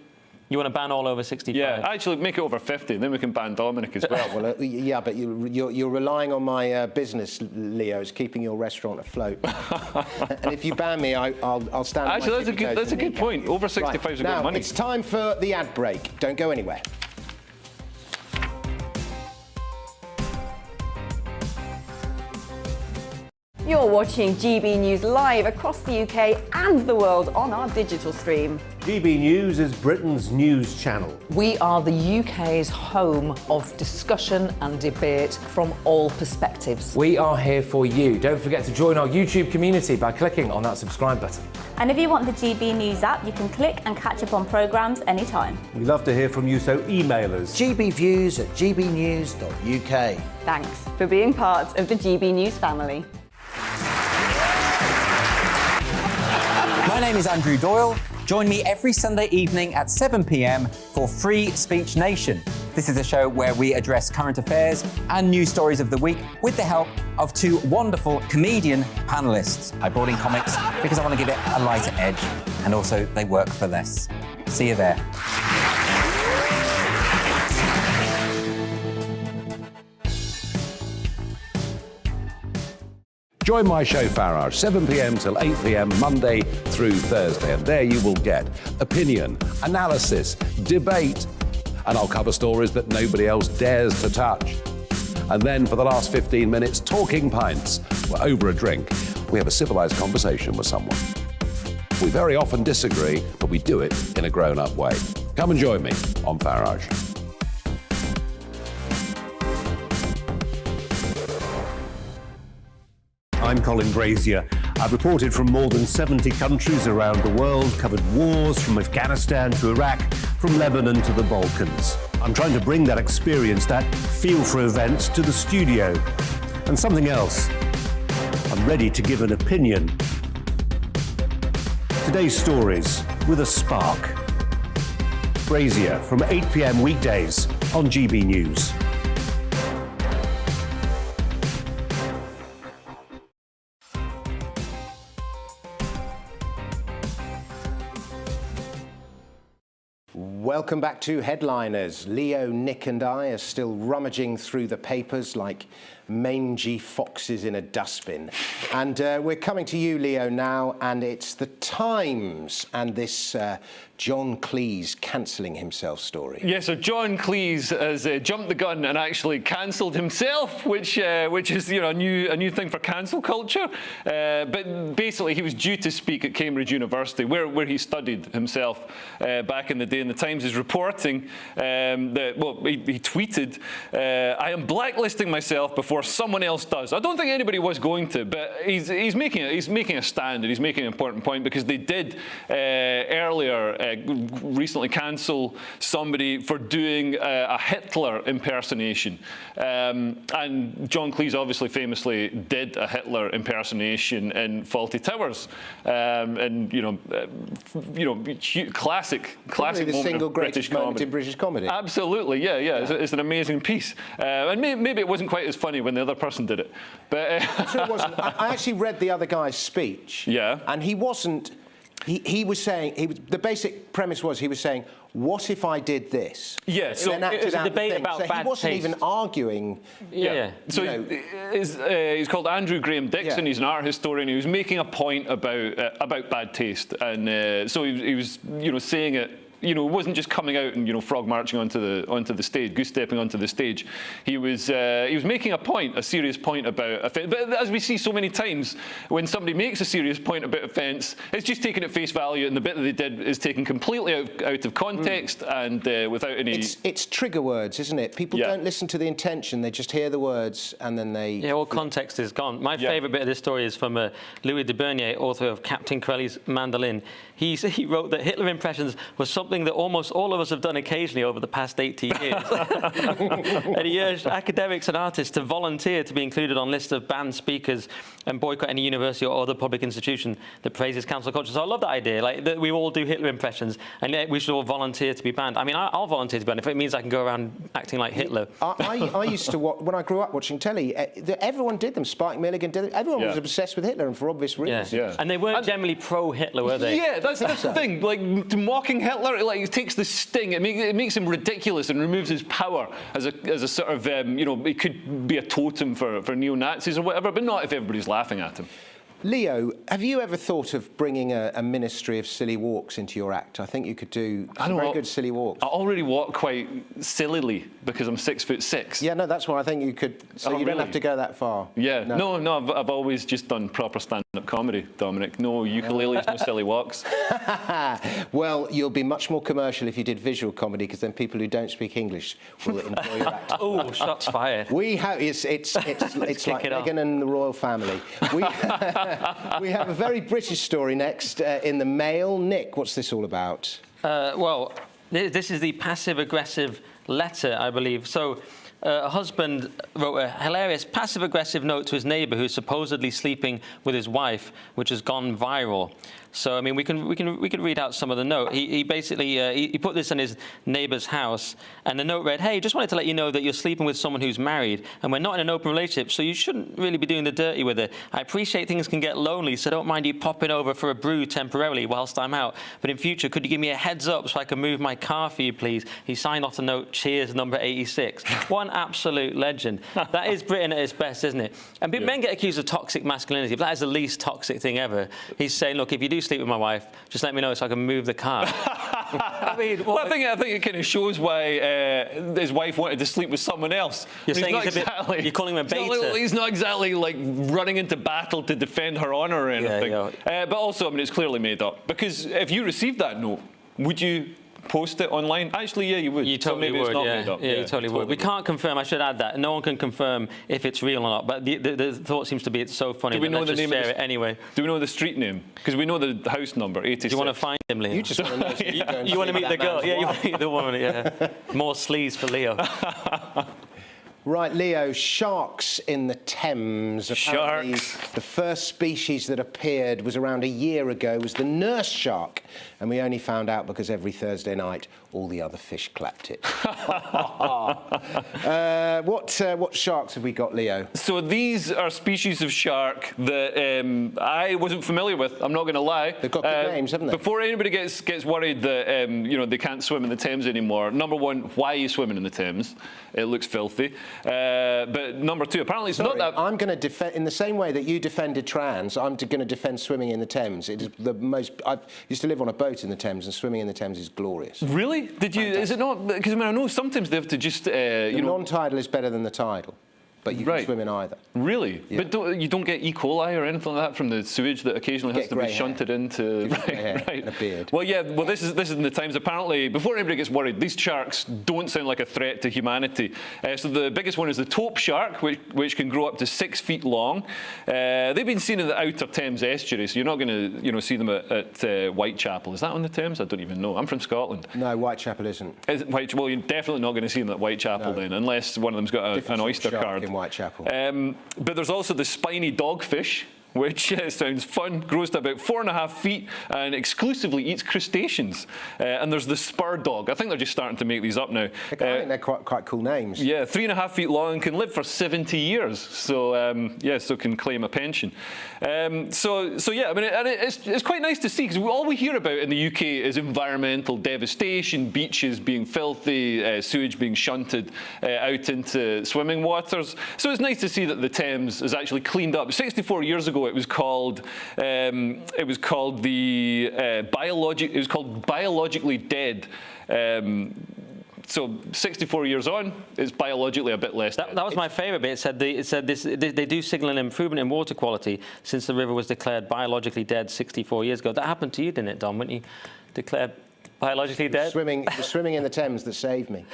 You want to ban all over 65? Yeah, actually make it over 50, then we can ban Dominic as well. Well, yeah, but you're relying on my business, Leo. It's keeping your restaurant afloat. And if you ban me, I'll stand. Actually, that's a good point. Over 65s have got money. Now it's time for the ad break. Don't go anywhere. You're watching GB News live across the UK and the world on our digital stream. GB News is Britain's news channel. We are the UK's home of discussion and debate from all perspectives. We are here for you. Don't forget to join our YouTube community by clicking on that subscribe button. And if you want the GB News app, you can click and catch up on programmes anytime. We love to hear from you, so email us. gbviews@gbnews.uk. Thanks for being part of the GB News family. My name is Andrew Doyle. Join me every Sunday evening at 7 p.m. for Free Speech Nation. This is a show where we address current affairs and news stories of the week with the help of two wonderful comedian panellists. I brought in comics because I want to give it a lighter edge, and also they work for less. See you there. Join my show Farage, 7 p.m. till 8 p.m. Monday through Thursday, and there you will get opinion, analysis, debate, and I'll cover stories that nobody else dares to touch. And then for the last 15 minutes, talking pints. We're over a drink. We have a civilized conversation with someone. We very often disagree, but we do it in a grown-up way. Come and join me on Farage. I'm Colin Brazier. I've reported from more than 70 countries around the world, covered wars from Afghanistan to Iraq, from Lebanon to the Balkans. I'm trying to bring that experience, that feel for events, to the studio. And something else. I'm ready to give an opinion. Today's stories with a spark. Brazier from 8 p.m. weekdays on GB News. Welcome back to Headliners. Leo, Nick and I are still rummaging through the papers like mangy foxes in a dustbin. And we're coming to you, Leo, now, and it's the Times and this John Cleese cancelling himself story. Yeah, so John Cleese has jumped the gun and actually cancelled himself, which is a new thing for cancel culture. But basically, he was due to speak at Cambridge University, where he studied himself back in the day. And the Times is reporting that he tweeted, "I am blacklisting myself before someone else does." I don't think anybody was going to, but he's making a stand, and he's making an important point, because they did earlier recently cancel somebody for doing a Hitler impersonation, and John Cleese obviously famously did a Hitler impersonation in Fawlty Towers, and classic Probably the moment single of British greatest moment comedy. in British comedy. Absolutely, yeah. It's an amazing piece, and maybe it wasn't quite as funny when the other person did it, but Sure it wasn't. I actually read the other guy's speech. Yeah. And he wasn't. He was saying, the basic premise was, he was saying, what if I did this? Yeah, so then acted it was a out the debate thing. about So he bad wasn't taste. even arguing. Yeah. So he's called Andrew Graham Dixon. Yeah. He's an art historian. He was making a point about bad taste, and so he was saying it. It wasn't just coming out and frog marching onto the stage, goose stepping onto the stage. He was making a serious point about offence. But as we see so many times, when somebody makes a serious point about offence, it's just taken at face value, and the bit that they did is taken completely out of context and without any. It's trigger words, isn't it? People don't listen to the intention; they just hear the words and then they. Yeah, all context is gone. My favourite bit of this story is from Louis de Bernier, author of Captain Corelli's Mandolin. He wrote that Hitler impressions was something that almost all of us have done occasionally over the past 80 years. And he urged academics and artists to volunteer to be included on lists of banned speakers and boycott any university or other public institution that praises cancel culture. So I love that idea, like that we all do Hitler impressions, and we should all volunteer to be banned. I mean, I'll volunteer to be banned if it means I can go around acting like Hitler. I used to watch, when I grew up watching telly, everyone did them. Spike Milligan did it. Everyone was obsessed with Hitler, and for obvious reasons. Yeah. And they weren't generally pro-Hitler, were they? Yeah, that's the thing. Like, mocking Hitler, it takes the sting. It makes him ridiculous and removes his power as a sort of, it could be a totem for neo-Nazis or whatever, but not if everybody's laughing at him. Leo, have you ever thought of bringing a ministry of silly walks into your act? I think you could do some very good silly walks. I already walk quite sillily because I'm 6'6". Yeah, no, that's why I think you could. So you don't have to go that far. Yeah, no, I've always just done proper stand-up comedy, Dominic. No ukuleles, no silly walks. Well, you'll be much more commercial if you did visual comedy, because then people who don't speak English will enjoy your act. Oh, shots fired. We have it's like Meghan and the royal family. We have a very British story next in the Mail. Nick, what's this all about? Well, this is the passive-aggressive letter, I believe. So a husband wrote a hilarious passive-aggressive note to his neighbour who's supposedly sleeping with his wife, which has gone viral. So I mean, we can read out some of the note. He basically he put this in his neighbour's house, and the note read, "Hey, just wanted to let you know that you're sleeping with someone who's married, and we're not in an open relationship, so you shouldn't really be doing the dirty with her. I appreciate things can get lonely, so don't mind you popping over for a brew temporarily whilst I'm out. But in future, could you give me a heads up so I can move my car for you, please?" He signed off the note, "Cheers, number 86." What an absolute legend. That is Britain at its best, isn't it? And men get accused of toxic masculinity, but that is the least toxic thing ever. He's saying, look, if you do sleep with my wife, just let me know so I can move the car. I mean, I think it kind of shows why his wife wanted to sleep with someone else. You're saying you're calling him a beta. He's not exactly like running into battle to defend her honour or anything. But also, I mean, it's clearly made up. Because if you received that note, would you post it online? Actually, yeah, you would. You totally so maybe would, it's not yeah. made up. Yeah, you totally would. We can't confirm, I should add that. No one can confirm if it's real or not, but the thought seems to be it's so funny Do we that know let's the just name of share the- it anyway. Do we know the street name? Because we know the house number, 86. Do you want to find him, Leo? You just want to know. So You want to meet the girl? Yeah, you want to meet the woman, yeah. More sleaze for Leo. Right, Leo, sharks in the Thames. Apparently, Sharks. the first species that appeared was around a year ago, was the nurse shark. And we only found out because every Thursday night, all the other fish clapped it. What sharks have we got, Leo? So these are species of shark that I wasn't familiar with. I'm not going to lie. They've got good names, haven't they? Before anybody gets worried that they can't swim in the Thames anymore. Number one, why are you swimming in the Thames? It looks filthy. But number two, apparently it's not that. I'm going to defend in the same way that you defended trans. I'm going to defend swimming in the Thames. It is the most. I used to live on a boat in the Thames, and swimming in the Thames is glorious. Really? Did you? Is it not? Because I know sometimes they have to just. The non-tidal is better than the tidal, but you can swim in either. Really? Yeah. But you don't get E. coli or anything like that from the sewage that occasionally has to be shunted into. And a beard. Well, yeah. Well, this is in the Times. Apparently, before anybody gets worried, these sharks don't sound like a threat to humanity. So the biggest one is the taupe shark, which can grow up to 6 feet long. They've been seen in the outer Thames estuary, so you're not going to see them at Whitechapel. Is that on the Thames? I don't even know. I'm from Scotland. No, Whitechapel isn't. Well, you're definitely not going to see them at Whitechapel then, unless one of them's got an oyster card. In Whitechapel. But there's also the spiny dogfish, which sounds fun, grows to about 4.5 feet and exclusively eats crustaceans. And there's the spur dog. I think they're just starting to make these up now. I think they're quite cool names. Yeah, 3.5 feet long and can live for 70 years. So, so can claim a pension. So yeah, I mean, it's quite nice to see, because all we hear about in the UK is environmental devastation, beaches being filthy, sewage being shunted out into swimming waters. So it's nice to see that the Thames is actually cleaned up. 64 years ago, it was called biologically dead. So 64 years on, it's biologically a bit less. That was my favourite bit. It said they do signal an improvement in water quality since the river was declared biologically dead 64 years ago. That happened to you, didn't it, Dom? When you declared biologically dead? The swimming in the Thames that saved me.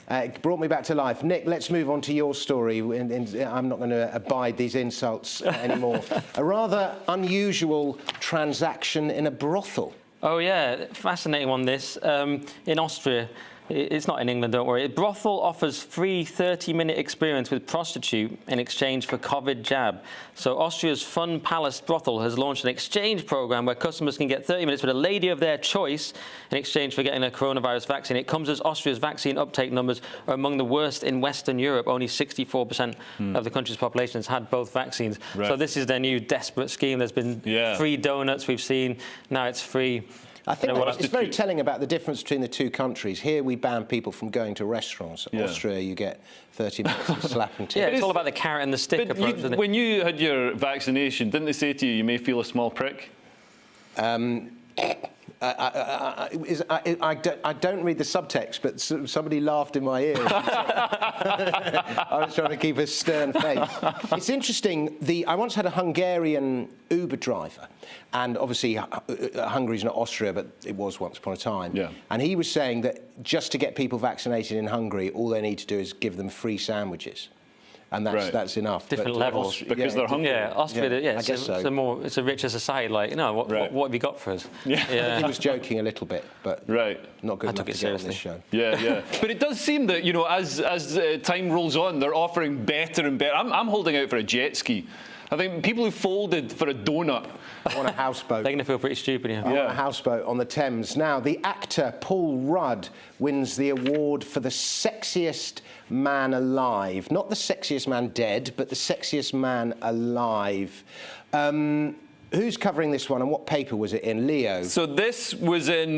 It brought me back to life. Nick, let's move on to your story. I'm not going to abide these insults anymore. A rather unusual transaction in a brothel. Oh, yeah, fascinating one, this. In Austria, it's not in England, don't worry. A brothel offers free 30-minute experience with prostitute in exchange for COVID jab. So Austria's Fun Palace brothel has launched an exchange program where customers can get 30 minutes with a lady of their choice in exchange for getting a coronavirus vaccine. It comes as Austria's vaccine uptake numbers are among the worst in Western Europe. Only 64% of the country's population has had both vaccines. Right. So this is their new desperate scheme. There's been free donuts we've seen. Now it's free. I think it's very telling about the difference between the two countries. Here we ban people from going to restaurants. In Austria, you get 30 minutes of slap and tip. Yeah, it's all about the carrot and the stick approach, isn't it? When you had your vaccination, didn't they say to you may feel a small prick? I don't read the subtext, but somebody laughed in my ear. I was trying to keep a stern face. It's interesting. I once had a Hungarian Uber driver, and obviously Hungary's not Austria, but it was once upon a time. Yeah. And he was saying that just to get people vaccinated in Hungary, all they need to do is give them free sandwiches. And that's enough. Different levels. Because they're hungry. Yeah, Austria, I guess so. It's a richer society. Like, what have you got for us? I think he was joking a little bit, but not good enough to get on this show. Yeah. But it does seem that, as time rolls on, they're offering better and better. I'm holding out for a jet ski. I think people who folded for a donut. On a houseboat. They're going to feel pretty stupid, On a houseboat on the Thames. Now, the actor Paul Rudd wins the award for the sexiest man alive. Not the sexiest man dead, but the sexiest man alive. Who's covering this one, and what paper was it in? Leo? So this was in,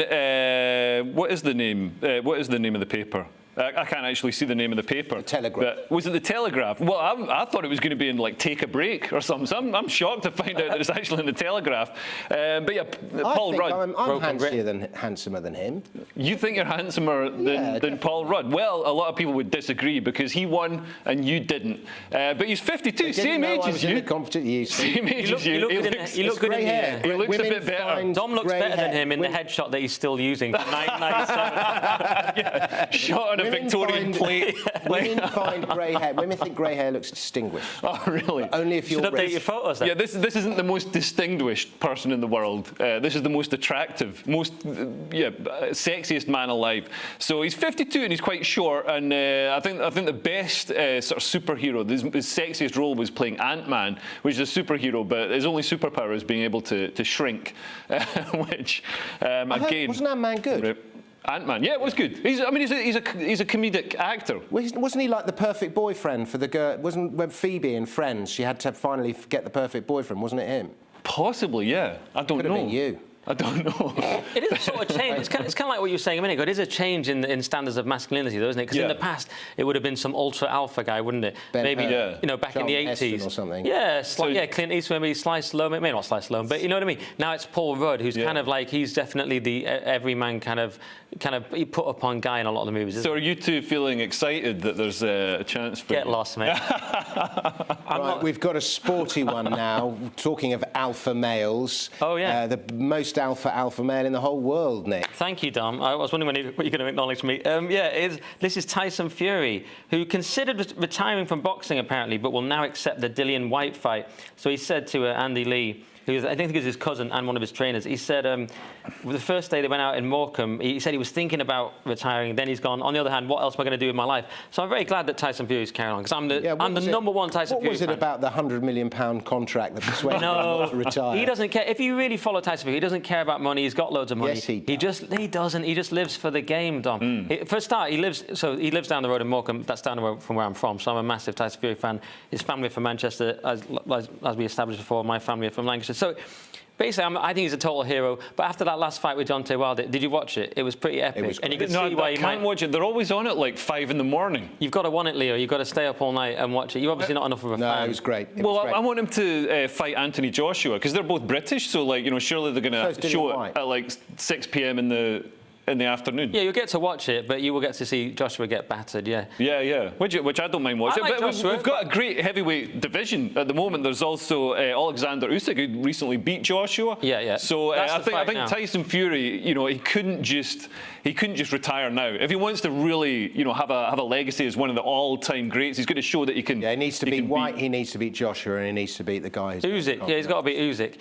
what is the name of the paper? I can't actually see the name of the paper. The Telegraph. But was it the Telegraph? Well, I thought it was going to be in like Take a Break or something. So I'm shocked to find out that it's actually in the Telegraph. But yeah, Paul Rudd. I'm handsomer than him. You think you're handsomer than Paul Rudd? Well, a lot of people would disagree because he won and you didn't. But he's 52, same age as you. Same age as you. He looks good in here. He looks a bit better. Dom looks better than him in the headshot that he's still using from 1997. Shot on a Victorian plate. Women find grey hair. Women think grey hair looks distinguished. Oh, really? Only if you're Should update your photos then. Yeah, this isn't the most distinguished person in the world. This is the most attractive, most sexiest man alive. So he's 52 and he's quite short. And I think the best sort of superhero, his sexiest role was playing Ant-Man, which is a superhero, but his only superpower is being able to shrink, which again. Wasn't Ant-Man good? Ant-Man, yeah, it was good. He's a comedic actor. Wasn't he like the perfect boyfriend for the girl? Wasn't when Phoebe in Friends, she had to finally get the perfect boyfriend? Wasn't it him? Possibly, yeah. I don't know. Could have been you. I don't know. It is a sort of change. It's kind of like what you were saying a minute ago. It is a change in standards of masculinity, though, isn't it? Because in the past, it would have been some ultra alpha guy, wouldn't it? Maybe back in the 80s or something. Yeah, Clint Eastwood, maybe Sly Stallone, maybe not Sly Stallone, but you know what I mean. Now it's Paul Rudd, who's kind of like he's definitely the everyman kind of he put upon guy in a lot of the movies. So are you two feeling excited that there's a chance for Get lost, mate. Right, we've got a sporty one now. Talking of alpha males. Oh yeah. The most alpha male in the whole world, Nick. Thank you, Dom. I was wondering what you're going to acknowledge me. This is Tyson Fury, who considered retiring from boxing apparently, but will now accept the Dillian Whyte fight. So he said to Andy Lee, who I think is his cousin and one of his trainers, he said the first day they went out in Morecambe, he said he was thinking about retiring. Then he's gone, on the other hand, what else am I going to do with my life? So I'm very glad that Tyson Fury's carrying on, because I'm the number one Tyson Fury fan. What was it about the £100 million contract that persuaded him not to retire? He doesn't care. If you really follow Tyson Fury, he doesn't care about money. He's got loads of money. Yes, he doesn't. He just lives for the game, Dom. For a start, he lives down the road in Morecambe. That's down the road from where I'm from. So I'm a massive Tyson Fury fan. His family are from Manchester, as we established before. My family are from Lancashire. So basically, I think he's a total hero. But after that last fight with Deontay Wilder, did you watch it? It was pretty epic. And you could see why I can't watch it. They're always on at like 5 in the morning. You've got to want it, Leo. You've got to stay up all night and watch it. You're obviously not enough of a fan. No, it was great. I want him to fight Anthony Joshua, because they're both British. So, surely they're going to show it at like 6 p.m. in the afternoon. Yeah, you'll get to watch it, but you will get to see Joshua get battered, yeah. Yeah. Which I don't mind watching. Like Joshua, we've got a great heavyweight division at the moment. There's also Alexander Usyk, who recently beat Joshua. Yeah. So I think Tyson Fury, he couldn't just retire now. If he wants to really, have a legacy as one of the all-time greats, he's going to show that he can. Yeah, he needs to beat White. He needs to beat Joshua, and he needs to beat the guy. Usyk. Yeah, he's got to beat Usyk.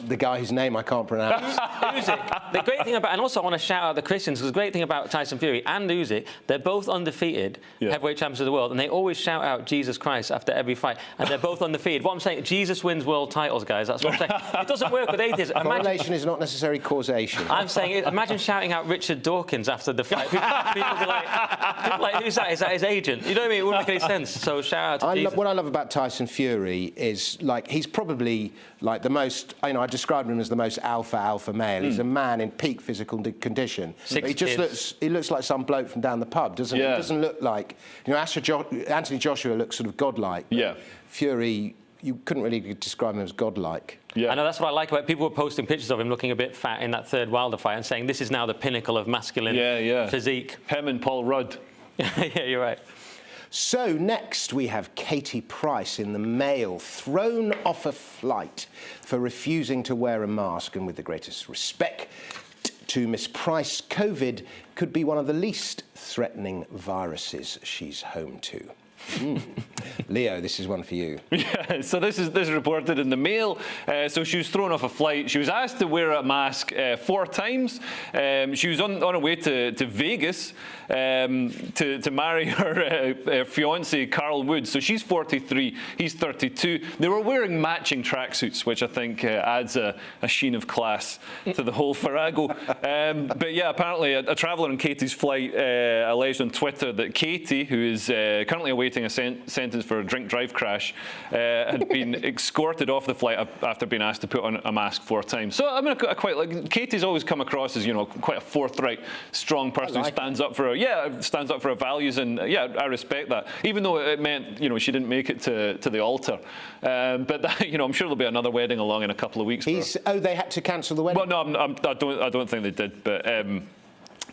The guy whose name I can't pronounce. Usyk. The great thing about, and also I want to shout out the Christians, because the great thing about Tyson Fury and Usyk, they're both undefeated heavyweight champions of the world, and they always shout out Jesus Christ after every fight, and they're both undefeated. What I'm saying, Jesus wins world titles, guys. That's what I'm saying. It doesn't work with atheists. Correlation is not necessarily causation. I'm saying, imagine shouting out Richard Dawkins after the fight. People be like, who's that? Is that his agent? You know what I mean? It wouldn't make any sense. So shout out to Jesus. What I love about Tyson Fury is, he's probably the most, I described him as the most alpha male. He's a man in peak physical condition. He looks like some bloke from down the pub, doesn't he? He doesn't look like, Anthony Joshua looks sort of godlike. Yeah. Fury, you couldn't really describe him as godlike. Yeah. I know, that's what I like about it. People were posting pictures of him looking a bit fat in that third Wilder fight and saying this is now the pinnacle of masculine physique. Him and Paul Rudd. Yeah, you're right. So next we have Katie Price in the Mail, thrown off a flight for refusing to wear a mask. And with the greatest respect to Miss Price, COVID could be one of the least threatening viruses she's home to. Leo, this is one for you. Yeah, so this is reported in the Mail. So she was thrown off a flight. She was asked to wear a mask 4 times. She was on her way to Vegas to marry her fiancé, Carl Carol Wood. So she's 43, he's 32. They were wearing matching tracksuits, which I think adds a sheen of class to the whole farrago. But yeah, apparently a traveller on Katie's flight alleged on Twitter that Katie, who is currently awaiting a sentence for a drink-drive crash, had been escorted off the flight after being asked to put on a mask 4 times. So I mean, I quite like Katie's always come across as, you know, quite a forthright, strong person who stands up for her values, and yeah, I respect that. Even though it meant, you know, she didn't make it to the altar. But that, you know, I'm sure there'll be another wedding along in a couple of weeks. They had to cancel the wedding. Well, no, I don't think they did. But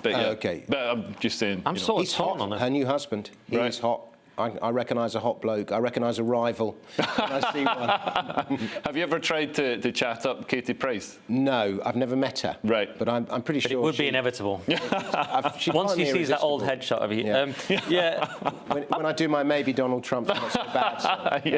yeah. Okay. But I'm just saying. I'm sort of torn on it. Her new husband. He's hot. I recognise a hot bloke. I recognise a rival when I see one. Have you ever tried to chat up Katie Price? No, I've never met her. Right. But I'm pretty sure it would be inevitable. Once he sees that old headshot of you. Yeah. When I do my maybe Donald Trump, not so bad.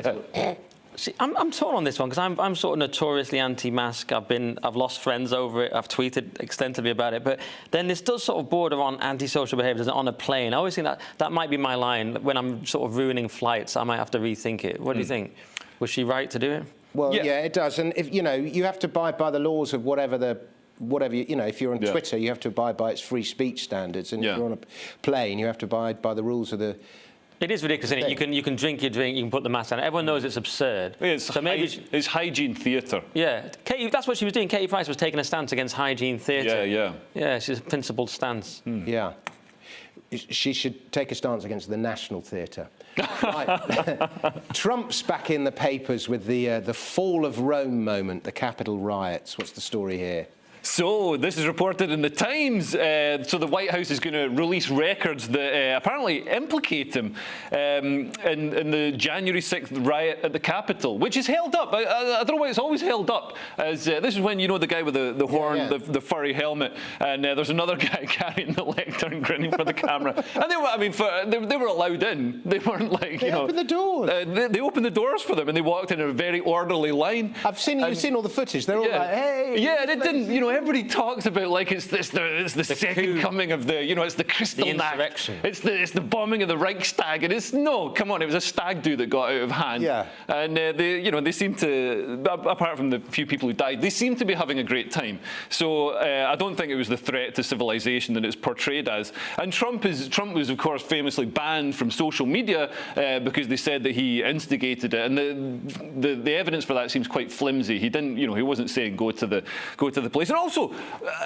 So See, I'm torn on this one because I'm sort of notoriously anti-mask. I've lost friends over it. I've tweeted extensively about it. But then this does sort of border on antisocial behaviour on a plane. I always think that might be my line. When I'm sort of ruining flights, I might have to rethink it. What do you think? Was she right to do it? Well, yeah, it does. And if you know, you have to abide by the laws of whatever you know. If you're on Twitter, you have to abide by its free speech standards. And if you're on a plane, you have to abide by the rules of the. It is ridiculous, isn't it? You can drink your drink, you can put the mask on. Everyone knows it's absurd. So maybe it's hygiene theatre. Yeah, Katie, that's what she was doing. Katie Price was taking a stance against hygiene theatre. Yeah, she's a principled stance. Yeah, she should take a stance against the National Theatre. Right. Trump's back in the papers with the fall of Rome moment, the Capitol riots. What's the story here? So this is reported in the Times. So the White House is going to release records that apparently implicate him in the January 6th riot at the Capitol, which is held up. I don't know why it's always held up. As this is when, you know, the guy with the horn, the furry helmet, and there's another guy carrying the lectern, grinning for the camera. And they were allowed in. They weren't like, you know. They opened the doors. They opened the doors for them, and they walked in a very orderly line. You've seen all the footage. They're all like, hey. Yeah, and it didn't, you know. Everybody talks about like it's the second coming of the, you know, it's the Kristallnacht, it's the bombing of the Reichstag, and it's no, come on, it was a stag do that got out of hand. Yeah. And they seem to, apart from the few people who died, they seem to be having a great time. So I don't think it was the threat to civilization that it's portrayed as. And Trump was of course famously banned from social media because they said that he instigated it, and the evidence for that seems quite flimsy. He didn't, you know, he wasn't saying go to the place. And also,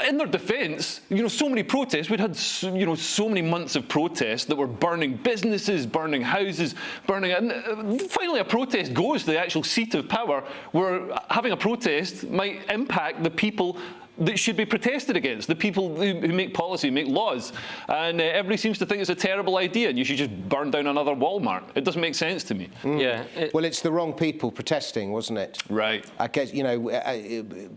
in their defence, you know, so many protests. We'd had, you know, so many months of protests that were burning businesses, burning houses, and finally a protest goes to the actual seat of power, where having a protest might impact the people that should be protested against, the people who make policy, make laws. And everybody seems to think it's a terrible idea and you should just burn down another Walmart. It doesn't make sense to me. Yeah. Well, it's the wrong people protesting, wasn't it? Right. I guess, you know,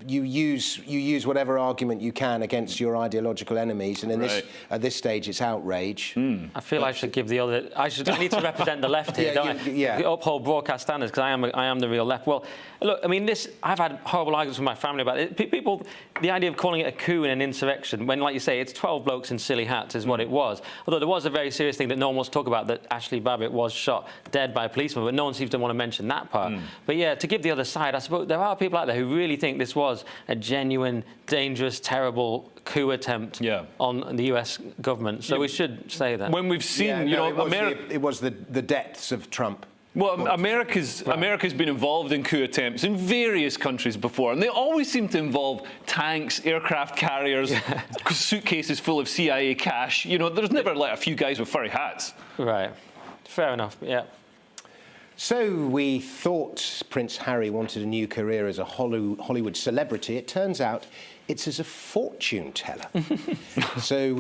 you use whatever argument you can against your ideological enemies, and at this stage it's outrage. I feel I should give the other. I need to represent the left here, don't I? Uphold broadcast standards, because I am the real left. Well, look, I mean, I've had horrible arguments with my family about it. People, the idea of calling it a coup and an insurrection, when, like you say, it's 12 blokes in silly hats is what it was. Although there was a very serious thing that no one wants to talk about, that Ashley Babbitt was shot dead by a policeman, but no one seems to want to mention that part. But yeah, to give the other side, I suppose there are people out there who really think this was a genuine, dangerous, terrible coup attempt on the US government. So we should say that. When we've seen, it was the depths of Trump. Well, America's been involved in coup attempts in various countries before, and they always seem to involve tanks, aircraft carriers, suitcases full of CIA cash. You know, there's never like a few guys with furry hats. Right. Fair enough. Yeah. So we thought Prince Harry wanted a new career as a Hollywood celebrity. It turns out it's as a fortune teller. So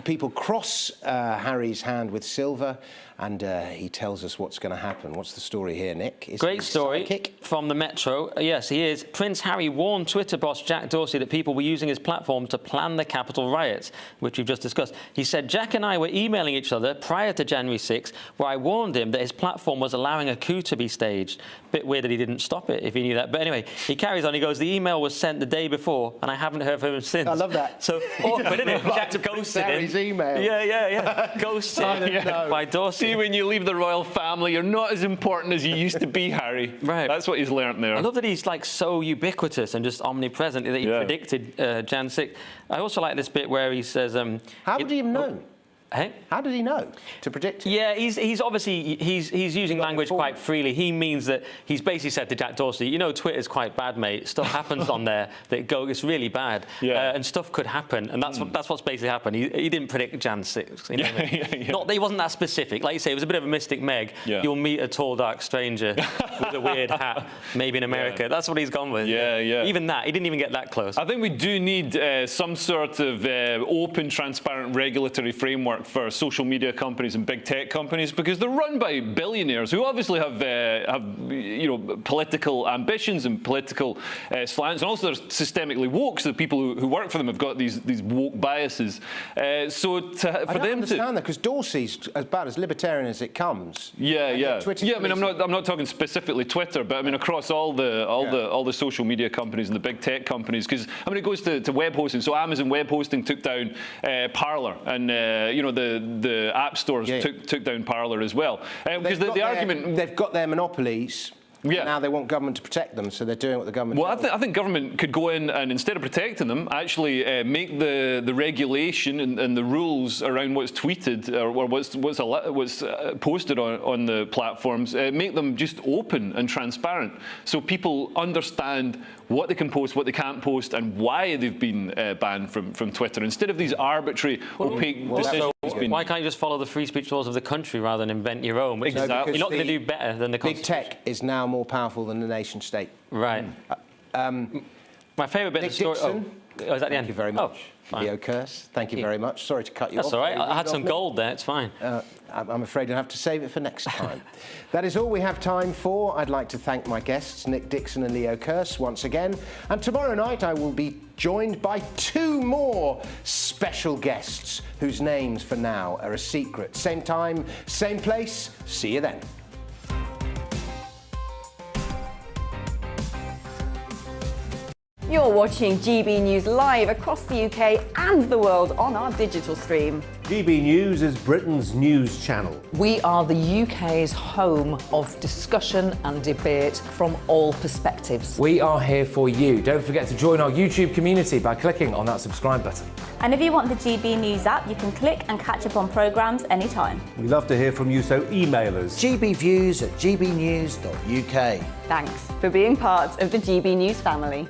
people cross Harry's hand with silver, and he tells us what's going to happen. What's the story here, Nick? Great story from the Metro. Yes, he is. Prince Harry warned Twitter boss Jack Dorsey that people were using his platform to plan the Capitol riots, which we've just discussed. He said, Jack and I were emailing each other prior to January 6th, where I warned him that his platform was allowing a coup to be staged. Bit weird that he didn't stop it, if he knew that. But anyway, he carries on. He goes, the email was sent the day before, before, and I haven't heard from him since. I love that. So awkward, isn't it? Jack ghosted him. His email. Yeah. Ghosted by Dorsey. See, when you leave the royal family, you're not as important as you used to be, Harry. Right. That's what he's learnt there. I love that he's like so ubiquitous and just omnipresent that he predicted Jan 6th. I also like this bit where he says... How did he even know? Hey? How did he know to predict it? Yeah, he's obviously he's using language quite freely. He means that he's basically said to Jack Dorsey, you know, Twitter's quite bad, mate. Stuff happens on there that it's really bad, and stuff could happen, and that's what's basically happened. He didn't predict Jan 6th. You know what I mean? Not that he wasn't that specific. Like you say, it was a bit of a mystic Meg. Yeah. You'll meet a tall, dark stranger with a weird hat, maybe in America. That's what he's gone with. Yeah. Even that, he didn't even get that close. I think we do need some sort of open, transparent regulatory framework for social media companies and big tech companies, because they're run by billionaires who obviously have political ambitions and political slants, and also they're systemically woke. So the people who work for them have got these woke biases. I don't understand that, because Dorsey's about as libertarian as it comes. Yeah. I mean, I'm not talking specifically Twitter, but I mean across all the social media companies and the big tech companies, because I mean it goes to web hosting. So Amazon Web Hosting took down Parler, and the app stores took down Parler as well. Because the argument... They've got their monopolies. Yeah. Now they want government to protect them, so they're doing what the government... Well, I think government could go in and, instead of protecting them, actually make the regulation and the rules around what's tweeted or what's posted on the platforms, make them just open and transparent, so people understand what they can post, what they can't post, and why they've been banned from Twitter, instead of these arbitrary, opaque decisions. Why can't you just follow the free speech laws of the country rather than invent your own? Which you're not going to do better than the Constitution. Big tech is now more powerful than the nation state. Right. My favourite bit of the story... Dixon, is that the end? Thank you very much. Leo Kearse, thank you very much. Sorry to cut you off. That's all right. I had some gold there. It's fine. I'm afraid you'll have to save it for next time. That is all we have time for. I'd like to thank my guests, Nick Dixon and Leo Kearse, once again. And tomorrow night I will be joined by 2 more special guests whose names for now are a secret. Same time, same place. See you then. You're watching GB News live across the UK and the world on our digital stream. GB News is Britain's news channel. We are the UK's home of discussion and debate from all perspectives. We are here for you. Don't forget to join our YouTube community by clicking on that subscribe button. And if you want the GB News app, you can click and catch up on programmes anytime. We love to hear from you, so email us. gbviews@gbnews.uk. Thanks for being part of the GB News family.